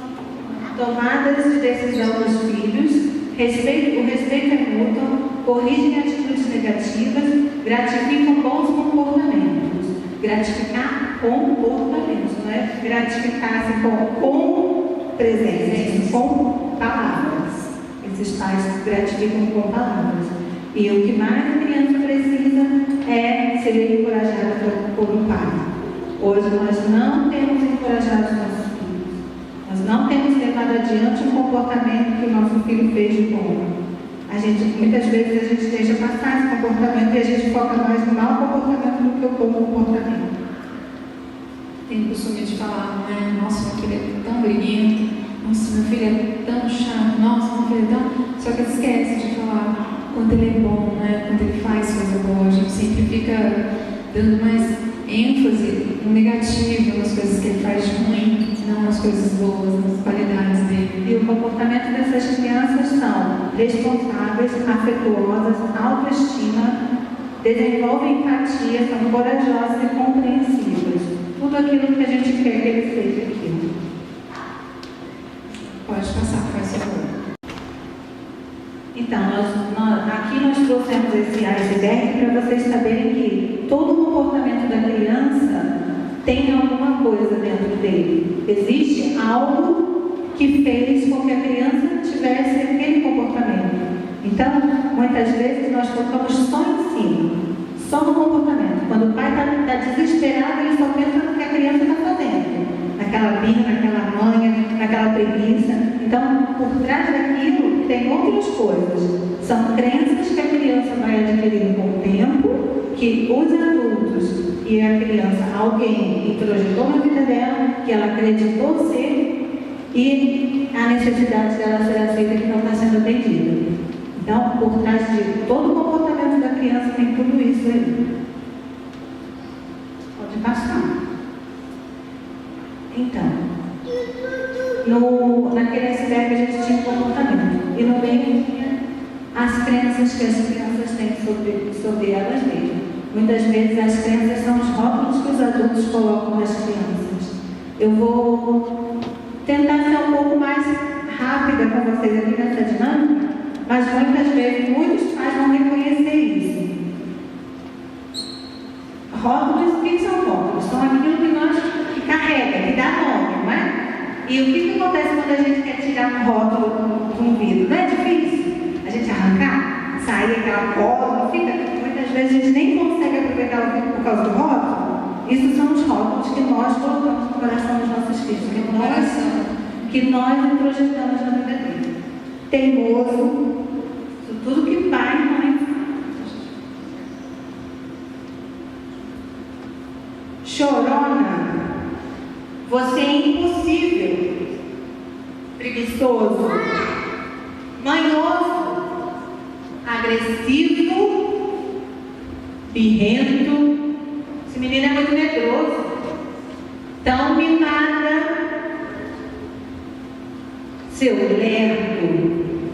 tomadas de decisão dos filhos, o respeito é mútuo, corrigem atitudes negativas, gratificam bons comportamentos. Gratificar comportamentos, não é gratificar assim, com presentes, com palavras. Esses pais gratificam com palavras. E o que mais a criança precisa é ser encorajada por um pai. Hoje nós não temos encorajado os nossos filhos. Nós não temos levado adiante um comportamento que o nosso filho fez de bom. Muitas vezes a gente deixa passar esse comportamento e a gente foca mais no mau comportamento do que o bom comportamento. Tem o costume de falar, não é? Nossa, meu filho é tão briguento, nossa, meu filho é tão chato, nossa, meu filho é tão... Só que esquece de falar quanto ele é bom, né? Quanto ele faz coisa boa. A gente sempre fica dando mais ênfase no negativo, nas coisas que ele faz de ruim, não nas coisas boas, nas qualidades dele. E o comportamento dessas crianças são responsáveis, afetuosas, autoestima, desenvolvem empatia, são corajosas e compreensivas. Tudo aquilo que a gente quer que ele seja aqui. Pode passar, faz favor. Então, aqui nós trouxemos esse iceberg para vocês saberem que todo comportamento da criança tem alguma coisa dentro dele. Existe algo que fez com que a criança tivesse aquele comportamento. Então, muitas vezes nós focamos só em cima, só no comportamento. Quando o pai está desesperado, ele só pensa no que a criança está fazendo. Naquela birra, naquela manha, naquela preguiça. Então, por trás daquilo, tem outras coisas. São crenças que a criança vai adquirindo com o tempo, que os adultos e a criança, alguém introjetou na vida dela, que ela acreditou ser, e a necessidade dela ser aceita que não está sendo atendida. Então, por trás de todo o comportamento da criança, tem tudo isso aí. Pode passar. Então, naquele iceberg a gente tinha um comportamento. E no meio tinha as crenças que as crianças têm sobre elas mesmas. Muitas vezes as crenças são os rótulos que os adultos colocam nas crianças. Eu vou tentar ser um pouco mais rápida com vocês aqui nessa dinâmica, mas muitas vezes muitos pais vão reconhecer isso. Rótulos, o que são rótulos? São aquilo que carrega, que dá nome, não é? E o que acontece quando a gente quer tirar um rótulo de um vidro? Não é difícil? A gente arrancar, sair aquela rótula, muitas vezes a gente nem consegue aproveitar o vidro por causa do rótulo. Isso são os rótulos que nós colocamos no coração dos nossos filhos, que nós introjetamos na vida dele. Teimoso, tudo que pai e mãe faz. Chorona, você é impossível. Preguiçoso, manhoso, agressivo, birrento. Esse menino é muito medroso. Tão mimada. Seu lerdo,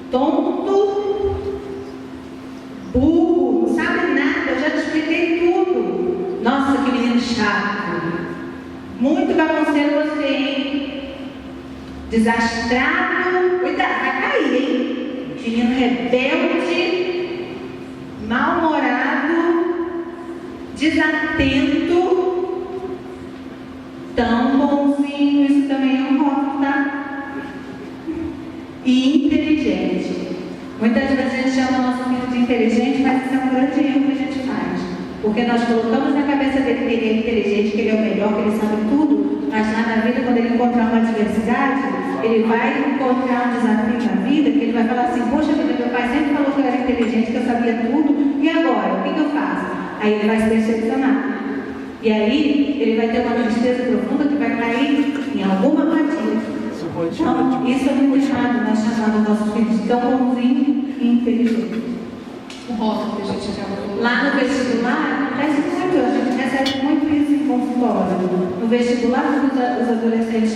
tonto, burro, não sabe nada, eu já te expliquei tudo. Nossa, que menino chato. Muito bagunceiro você, hein? Desastrado. Cuidado, vai cair, hein? Menino rebelde, mal-humorado, desatento, tão bonzinho. Isso também é um rótulo, tá? E inteligente. Muitas vezes a gente chama o nosso filho de inteligente, mas isso é um grande erro que a gente faz. Porque nós colocamos na cabeça dele que ele é inteligente, que ele é o melhor, que ele sabe tudo, mas lá na vida, quando ele encontrar uma adversidade, ele vai encontrar um desafio na vida, que ele vai falar assim: poxa vida, meu pai sempre falou que eu era inteligente, que eu sabia tudo, e agora? O que eu faço? Aí ele vai se decepcionar. E aí ele vai ter uma tristeza profunda que vai cair em alguma armadilha. Então, isso é muito errado, nós chamamos nossos filhos de tão bonzinho e inteligente. O rótulo que a gente acaba falando. Lá no vestibular, acontece muito, a gente recebe muito isso em consultório. No vestibular, quando os adolescentes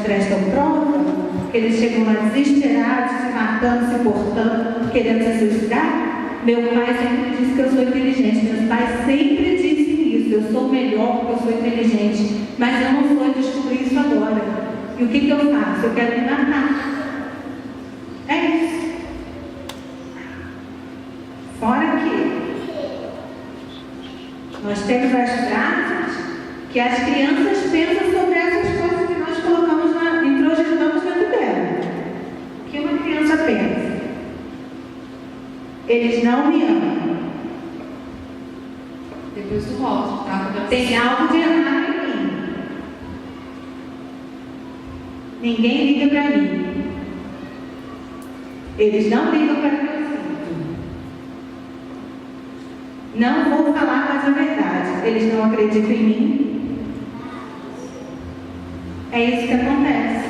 prestam prova, que eles chegam lá desesperados, se matando, se cortando, querendo se suicidar. Meu pai sempre disse que eu sou inteligente, meus pais sempre dizem isso: eu sou melhor porque eu sou inteligente, mas eu não sou, descobrir isso agora. E o que eu faço? Eu quero me matar. É isso. Fora que nós temos as frases que as crianças pensam sobre essas coisas que nós colocamos introjetamos dentro dela. O que uma criança pensa? Eles não me amam. Depois do rótulo, tá? Tem algo de errado em mim. Ninguém liga para mim. Eles não ligam para mim. Não vou falar mais a verdade. Eles não acreditam em mim. É isso que acontece.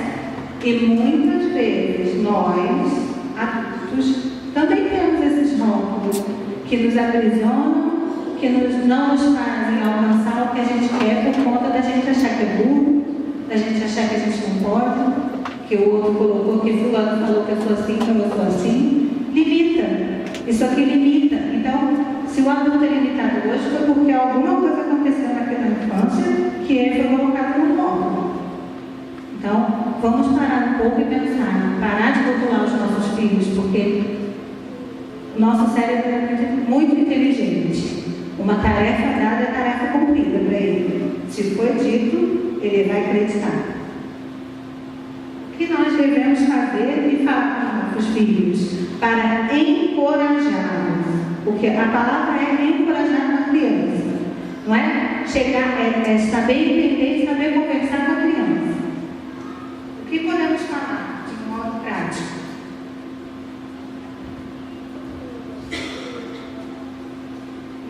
E muitas vezes nós, adultos, também temos esses rótulos que nos aprisionam, que não nos fazem alcançar o que a gente quer por conta da gente achar que é burro, da gente achar que a gente não pode, que o outro colocou, que fulano falou que eu sou assim, que eu sou assim. Limita. Isso aqui limita. Então, se o adulto é limitado hoje, foi porque alguma coisa aconteceu naquela infância que ele foi colocado no rótulo. Então, vamos parar um pouco e pensar, parar de rotular os nossos filhos, porque o nosso cérebro é muito inteligente. Uma tarefa dada é tarefa cumprida para ele. Se foi dito, ele vai acreditar. O que nós devemos fazer e falar para os nossos filhos? Para encorajá-los. Porque a palavra é encorajar uma criança. Não é? Chegar, é saber entender e saber conversar com a criança. O que podemos falar de modo prático?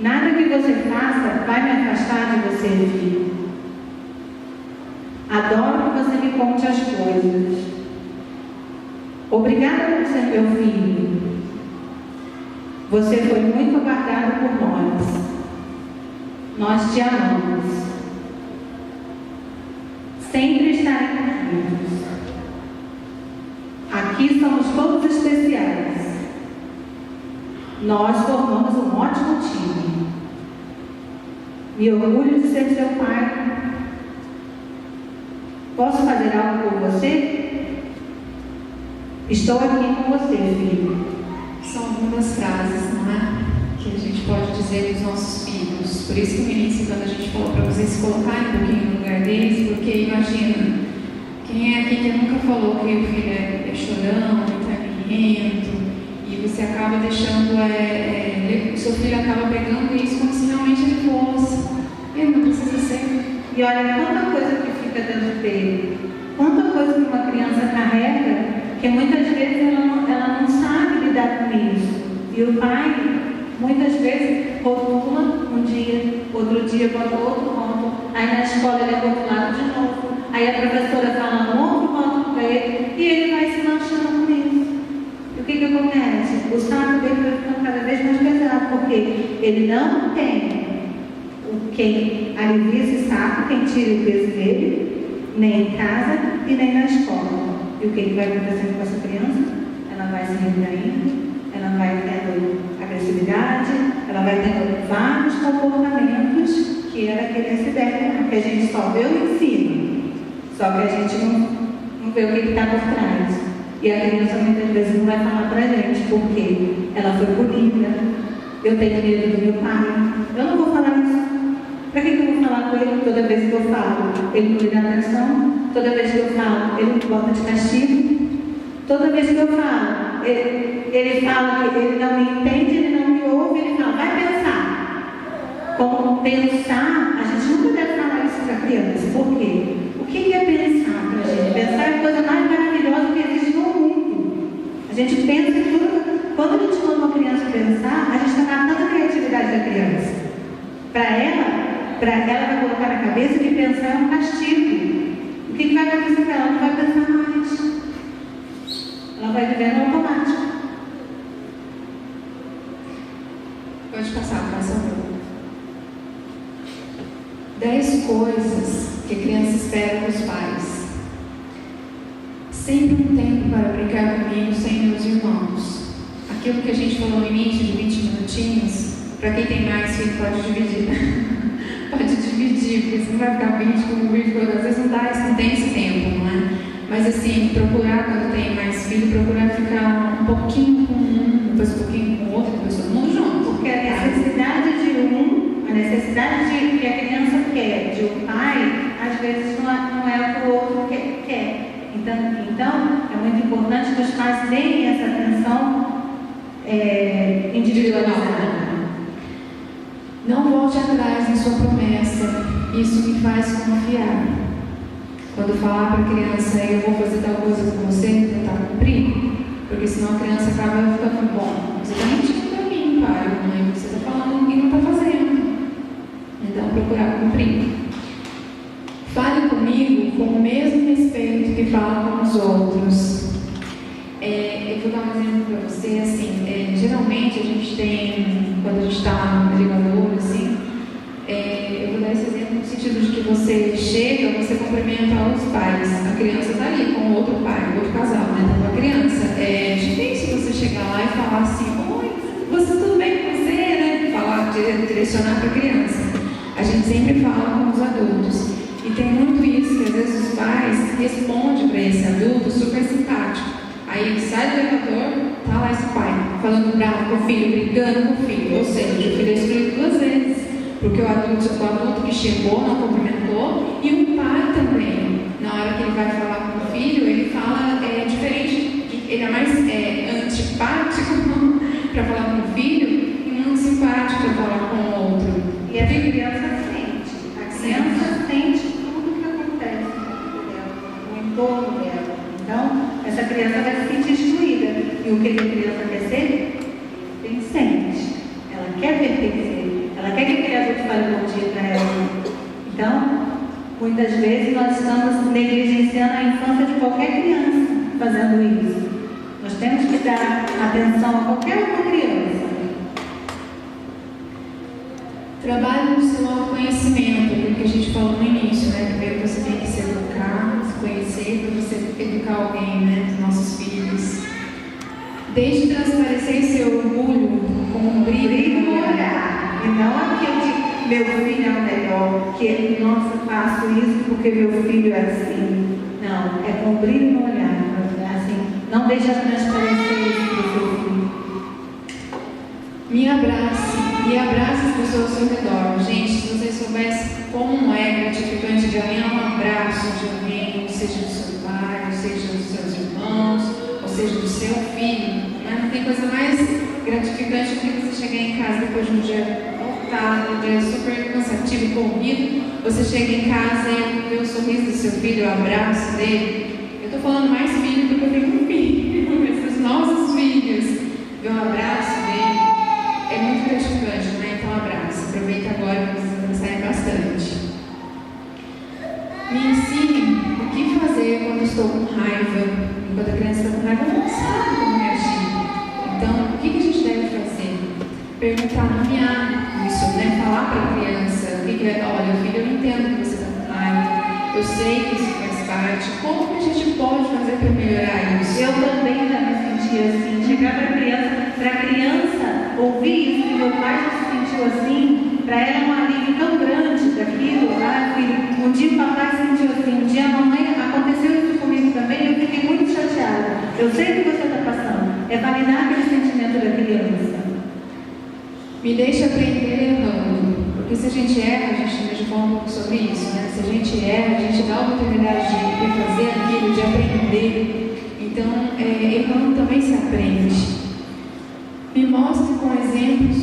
Nada que você faça vai me afastar de você, filho. Adoro que você me conte as coisas. Obrigada por ser meu filho. Você foi muito guardado por nós. Nós te amamos. Sempre estaremos juntos. nós formamos um ótimo time. Me orgulho de ser seu pai. Posso fazer algo por você? Estou aqui com você, filho. São algumas frases, não é? Que a gente pode dizer dos nossos filhos. Por isso que no início, quando a gente falou para vocês se colocarem um pouquinho no lugar deles, porque imagina, quem é aqui que nunca falou que o filho é chorão, é birrento, e você acaba deixando, o seu filho acaba pegando isso como se realmente ele fosse. Ele não precisa ser. E olha quanta coisa que fica dentro dele, quanta coisa que uma criança carrega, que muitas vezes ela não sabe lidar com isso. E o pai, muitas vezes, rotula um dia, outro dia bota outro ponto, aí na escola ele é rotulado de novo, aí a professora fala um outro ponto para ele, e ele vai se lanchando com isso. E o que acontece? O saco dele vai ficando cada vez mais pesado, porque ele não tem quem alivia esse saco, quem tira o peso dele, nem em casa e nem na escola. E o que vai acontecendo com essa criança? Ela vai se retraindo, ela vai tendo agressividade, ela vai tendo vários comportamentos que era aquele acidente, que a gente só vê em cima, só que a gente não vê o que está por trás. E a criança muitas vezes não vai falar pra gente, porque ela foi punida, eu tenho medo do meu pai, eu não vou falar isso. Para que eu vou falar com ele toda vez que eu falo? Ele não me dá atenção. Toda vez que eu falo, ele me bota de castigo. Toda vez que eu falo, ele fala que ele não me entende, ele não me ouve, ele fala, vai pensar. Como pensar, a gente nunca deve falar isso para a criança. Por quê? O que é pensar para a gente? Pensar é a coisa mais maravilhosa que existe no mundo. A gente pensa em tudo. Quando a gente manda uma criança pensar, a gente está matando a criatividade da criança. Para ela vai colocar na cabeça que pensar é um castigo. O que vai acontecer com ela? Ela não vai pensar mais. Ela vai viver no automático. Pode passar, por favor. 10 coisas que a criança espera dos pais. Sempre um tempo para brincar comigo sem meus irmãos. Aquilo que a gente falou no início de 20 minutinhos, para quem tem mais filho pode dividir. Pode dividir, porque você não vai ficar 20 com 20, às vezes não tem esse tempo, não é? Mas assim, procurar, quando tem mais filho, procurar ficar um pouquinho com um, depois um pouquinho com o outro, depois todo mundo junto. Porque a necessidade a necessidade que a criança quer de um pai, às vezes não é o que o outro quer. Então, é muito importante que os pais deem essa atenção individualizada. Não volte atrás em sua promessa, isso me faz confiar. Quando falar para a criança, eu vou fazer tal coisa com você, tentar cumprir, porque senão a criança acaba ficando, bom, você está mentindo para mim, pai, mãe, você está falando e não está fazendo. Então, procurar cumprir. Fale comigo com o mesmo respeito que fala com os outros. Eu vou dar um exemplo para você, assim, geralmente a gente tem, quando a gente está no elevador, assim, eu vou dar esse exemplo no sentido de que você chega, você cumprimenta os pais, a criança está ali com o outro pai, o outro casal, né, com a criança. É difícil você chegar lá e falar assim, oi, você tudo bem com você, né, falar, direcionar para a criança. A gente sempre fala com os adultos. E tem muito isso, que às vezes os pais respondem para esse adulto super simpático. Aí ele sai do elevador, tá lá esse pai, falando bravo com o filho, brigando com o filho. Ou seja, o filho é excluído 2 vezes. Porque o adulto que chegou não cumprimentou, e o pai também. Na hora que ele vai falar com o filho, ele fala diferente, ele é mais antipático para falar com o filho, e muito simpático para falar com o outro. E a criança sente. A criança sente tudo que acontece no entorno dela. Então, essa criança vai se sentir excluída. E o que a criança quer ser? Pertencente. Ela quer pertencer. Ela quer que aquele adulto fale bom dia para ela. Então, muitas vezes nós estamos negligenciando a infância de qualquer criança fazendo isso. Nós temos que dar atenção a qualquer uma criança. Trabalhe no seu autoconhecimento, porque a gente falou no início, né? Primeiro você tem que se educar, se conhecer, para você educar alguém, né? Dos nossos filhos. Deixe transparecer seu orgulho com um brilho no olhar. E não aquele de meu filho é o melhor, que ele, nossa, faço isso porque meu filho é assim. Não, é com brilho no olhar. Assim, não deixa transparecer isso para o seu filho. Me abrace e abrace as pessoas ao seu redor. Gente, se vocês soubessem como é gratificante ganhar um abraço de alguém, seja do seu pai, seja dos seus irmãos, ou seja do seu filho, né? Não tem coisa mais gratificante do que você chegar em casa depois de um dia lotado, um dia super cansativo e corrido. Você chega em casa e vê o sorriso do seu filho, o abraço dele. Eu estou falando mais filho do que eu tenho um filho, mas os nossos filhos, ver o abraço dele é muito gratificante, né? Então, abraço. Aproveita agora que vocês abraçarem bastante. Me ensine o que fazer quando estou com raiva. Quando a criança está com raiva, ela não sabe como reagir. Então, o que a gente deve fazer? Perguntar, nomear isso, né? Falar para a criança, olha, filho, eu entendo que você está com raiva, eu sei que isso faz parte. Como que a gente pode fazer para melhorar isso? Eu também já me senti assim. Chegar para a criança ouvir isso, que meu pai já se sentiu assim, para ela é um alívio tão grande daquilo. Ah, filho, um dia o papai se sentiu assim, um dia a mamãe, aconteceu isso comigo também, eu fiquei muito chateada. Eu sei o que você está passando. É validar aquele sentimento da criança. Me deixa aprender errando. Porque se a gente erra, a gente já falou um pouco sobre isso, né? Se a gente erra, a gente dá a oportunidade de refazer aquilo, de aprender. Então, errando também se aprende. Me mostre com exemplos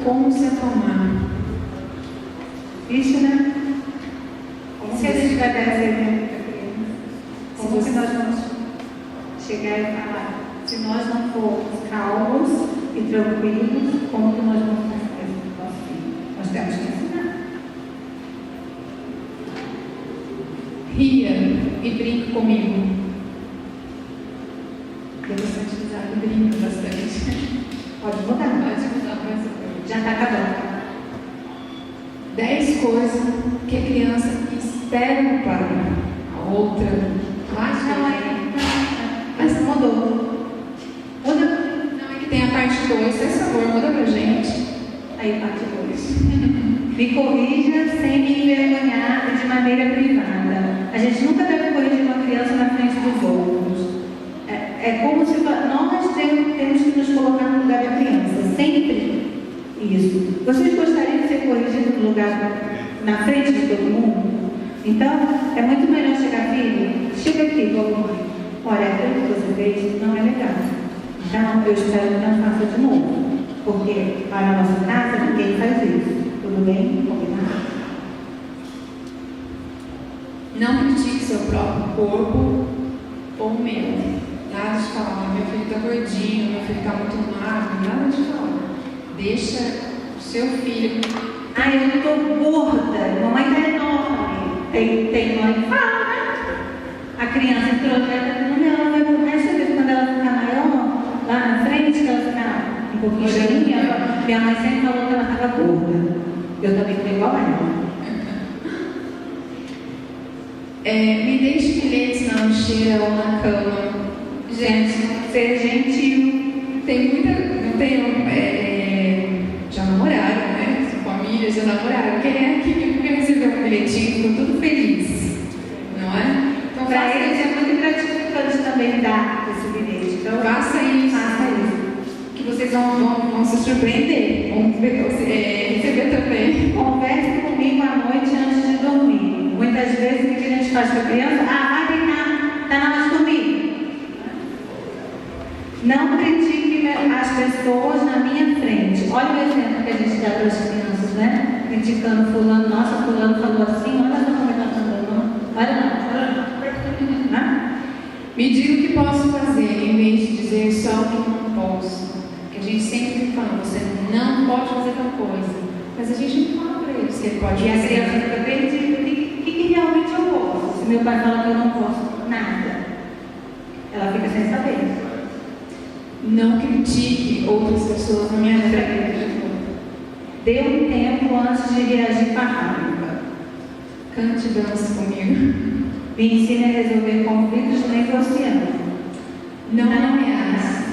como se acalmar. Isso, né? Como que a gente vai dar esse exemplo para a criança? Como que nós vamos chegar e falar? Se nós não formos calmos e tranquilos, como que nós vamos fazer isso com o nosso filho? Nós temos que ensinar. Ria e brinque comigo. Eu bastante risada e brinco bastante. Pode mudar. Pode mudar, já está acabando. 10 coisas que a criança espera no pai. A outra, mais mas mudou. Muda. Não, é que tem a parte 2, por favor, muda pra gente. Aí, parte 2. Me corrija sem me envergonhar de maneira privada. A gente nunca deve corrigir uma criança na frente dos outros. É como se nós temos que nos colocar no lugar da criança. Sempre isso. Vocês gostariam de ser corrigidos no lugar na frente de todo mundo? Então, é muito melhor chegar, filho, chega aqui, vamos. Olha, aquilo que você fez não é legal. Então, eu espero que não faça de novo. Porque lá na nossa casa ninguém faz isso. Tudo bem? Combinado? Não critique seu próprio corpo ou o meu. Nada de falar, meu filho está gordinho, meu filho está muito magro, nada de falar. Deixa o seu filho. Ah, eu estou gorda, mamãe está enorme. Tem mãe que fala, né? A criança entrou, ela vai morrer, você vê quando ela ficar maior, lá na frente, que ela ficar um pouquinho cheinha. Minha mãe sempre falou que ela estava gorda. Eu também estou igual a ela. Me deixe bilhetes na lancheira ou na cama. Gente, ser gentil. Tem muita. Não tem. Já namoraram, né? Família já namoraram. Quem é que recebeu um bilhetinho ficou tudo feliz? Não é? Então, para eles é muito gratificante também dar esse bilhete. Então, faça isso. Que vocês vão se surpreender. Vão receber também. Converse comigo à noite antes de dormir. Muitas vezes o que a gente faz com a criança? Vai deitar, está na hora de dormir. Não critique as pessoas na minha frente. Olha o exemplo que a gente dá para as crianças, né? Criticando fulano, nossa, fulano falou assim, olha só como ele está andando. Olha não. Me diga o que posso fazer, em vez de dizer só o que não posso. Porque a gente sempre fala, você não pode fazer tal coisa. Mas a gente não fala para eles que ele pode fazer. E a criança fica perdida. O que realmente eu posso? Se meu pai fala que eu não posso nada, ela fica sem saber. Não critique outras pessoas na minha frente. Dê um tempo antes de reagir com a raiva. Cante e dance comigo. Me ensine a resolver conflitos negociando. Não ameace.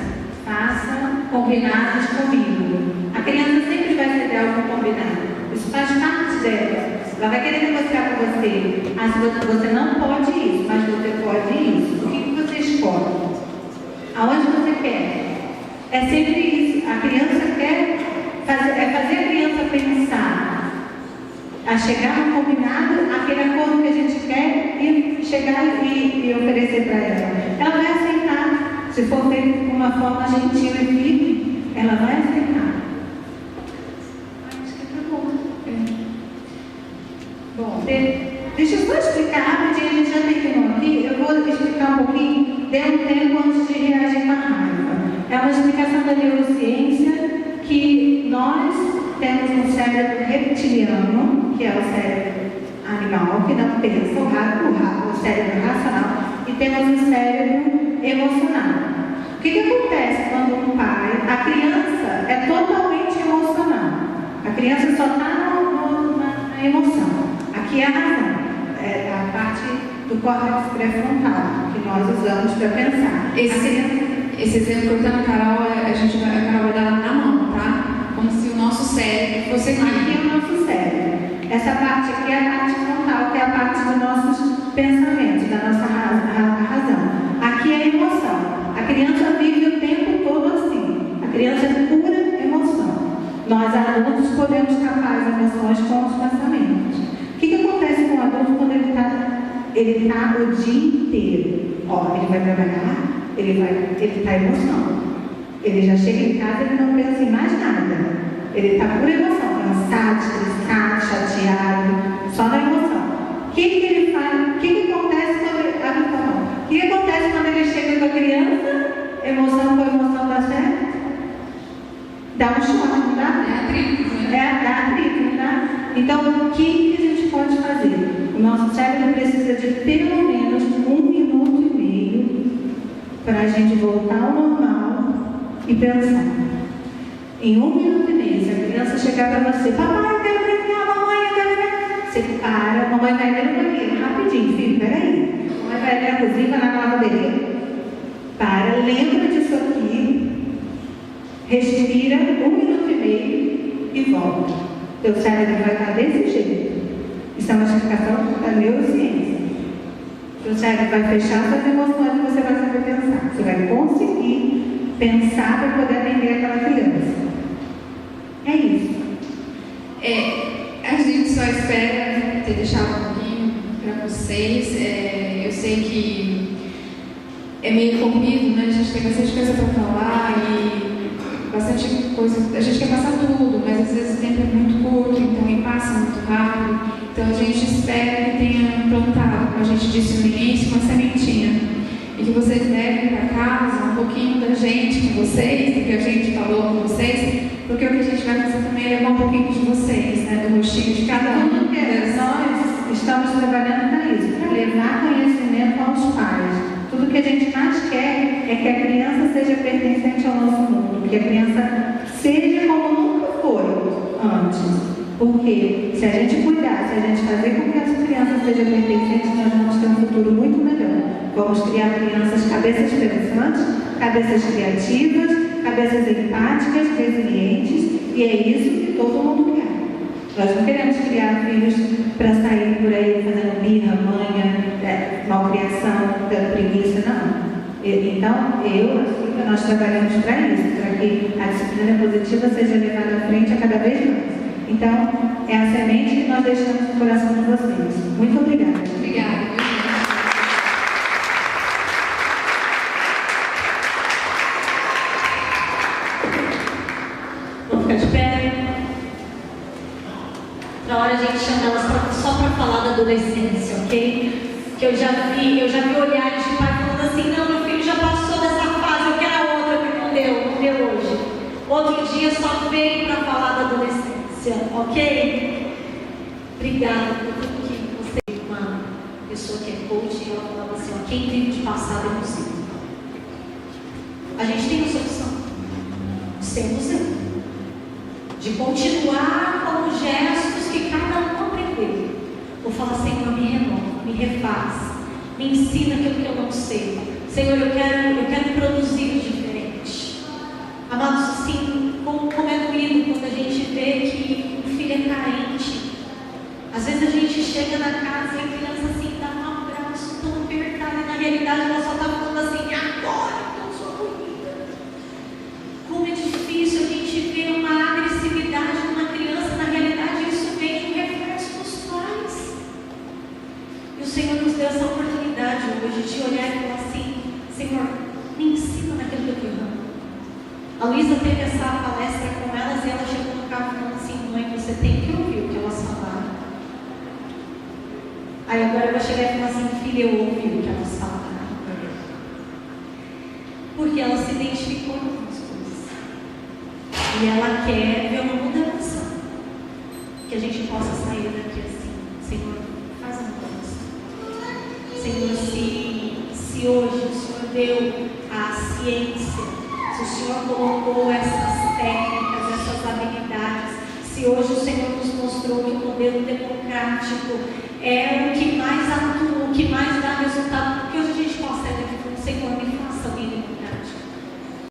faça combinados comigo. A criança sempre vai fazer algo combinado. Isso faz parte dela. Ela vai querer negociar com você. Você não pode isso, mas você pode isso. O que você escolhe? Aonde você quer? É sempre isso. A criança quer fazer a criança pensar, a chegar no combinado, aquele acordo que a gente quer e chegar e oferecer para ela. Ela vai aceitar. Se for feito de uma forma gentil e firme, ela vai aceitar. Acho que tá bom. Bom, deixa eu só explicar rapidinho, a gente já terminou aqui. Eu vou explicar um pouquinho, dê um tempo antes de reagir com a raiva. É uma explicação da neurociência que nós temos um cérebro reptiliano, que é o cérebro animal, que não pensa, o cérebro racional, e temos um cérebro emocional. O que acontece quando um pai, a criança é totalmente emocional. A criança só está na emoção. Aqui é a razão, é a parte do córtex pré-frontal que nós usamos para pensar. Esse exemplo, cortando a Carol, a Carol vai dar na mão, tá? Como se o nosso cérebro fosse aqui. Aqui é o nosso cérebro. Essa parte aqui é a parte frontal, que é a parte dos nossos pensamentos, da nossa razão. Aqui é a emoção. A criança vive o tempo todo assim. A criança é pura emoção. Nós adultos podemos tapar as emoções com os pensamentos. O que acontece com o adulto quando ele está o dia inteiro? Ele vai trabalhar, ele está emoção. Ele já chega em casa e não pensa em mais nada. Ele está por emoção, cansado, estressado, chateado, só na emoção. O que ele faz? O que acontece quando ele abre a mão? O que acontece quando ele chega com a criança? Emoção com emoção dá certo? Dá um choque, não dá? É atrito, né? Dá atrito, não dá? Então, o que a gente pode fazer? O nosso cérebro precisa de pelo menos 1 minuto e meio para a gente voltar ao normal e pensar. Em 1 minuto e meio, se a criança chegar para você, papai, eu quero brincar, mamãe, eu quero brincar. Você para, mamãe vai ver no banheiro, rapidinho, filho, peraí. Mamãe vai ver na cozinha, vai na lavanderia. Para, lembra disso aqui, respira 1 minuto e meio e volta. Teu cérebro vai estar desse jeito. Isso é uma explicação da neurociência. Teu cérebro vai fechar suas emoções e você vai saber pensar. Você vai conseguir pensar para poder atender aquela criança. É isso. A gente só espera ter deixado um pouquinho para vocês. Eu sei que é meio corrido, né? A gente tem bastante coisa para falar e bastante coisa. A gente quer passar tudo, mas às vezes o tempo é muito curto, então ele passa muito rápido. Então a gente espera que tenha plantado, como a gente disse no início, uma sementinha. E que vocês levem para casa um pouquinho da gente com vocês, do que a gente falou com vocês, porque o que a gente vai fazer também é levar um pouquinho de vocês, né, do rostinho de cada um. Nós estamos trabalhando para isso, para levar conhecimento aos pais. Tudo que a gente mais quer é que a criança seja pertencente ao nosso mundo, que a criança seja como nunca foi antes. Porque se a gente cuidar, se a gente fazer com que essa criança seja pertencente, nós vamos ter um futuro muito melhor. Vamos criar crianças cabeças pensantes, cabeças criativas, cabeças empáticas, resilientes, e é isso que todo mundo quer. Nós não queremos criar filhos para sair por aí fazendo birra, manha, malcriação, dando preguiça, não. Então, nós trabalhamos para isso, para que a disciplina positiva seja levada à frente a cada vez mais. Então, é a semente que nós deixamos no coração de vocês. Muito obrigada. Obrigada. Vamos ficar de pé. Na hora a gente chama elas só para falar da adolescência, ok? Que eu já vi olhares de pai falando assim, não, meu filho já passou dessa fase, eu quero a outra, porque não deu hoje. Outro dia só veio para falar da adolescência. Ok? Obrigada por tudo que você, uma pessoa que é coach, ela falava assim, ó, quem vive de passado é possível. A gente tem essa opção de ser museu, de continuar com os gestos que cada um aprendeu. Vou falar, Senhor, me renova, me refaz, me ensina aquilo que eu não sei. Senhor, eu quero produzir diferente. Às vezes a gente chega na casa e a criança assim dá um abraço tão apertado e na realidade ela só está falando assim, agora que eu sou bonita. Como é difícil a gente ver uma agressividade numa criança, na realidade isso vem de um reflexo dos pais. E o Senhor nos deu essa oportunidade hoje de olhar e falar assim, Senhor, me ensina naquilo que eu erro. A Luísa teve essa palestra com elas e ela chegou no carro falando assim, mãe, você tem que ouvir o que elas falaram. Aí agora eu vou chegar e falar assim, filha, eu ouvi o que elas falaram. Porque ela se identificou com as coisas. E ela quer ver uma mudança. Que a gente possa sair daqui assim, Senhor, faz uma mudança. Senhor, se hoje o Senhor deu a ciência, se o Senhor colocou essas técnicas, essas habilidades, se hoje o Senhor nos mostrou que o modelo democrático é o que mais atua, o que mais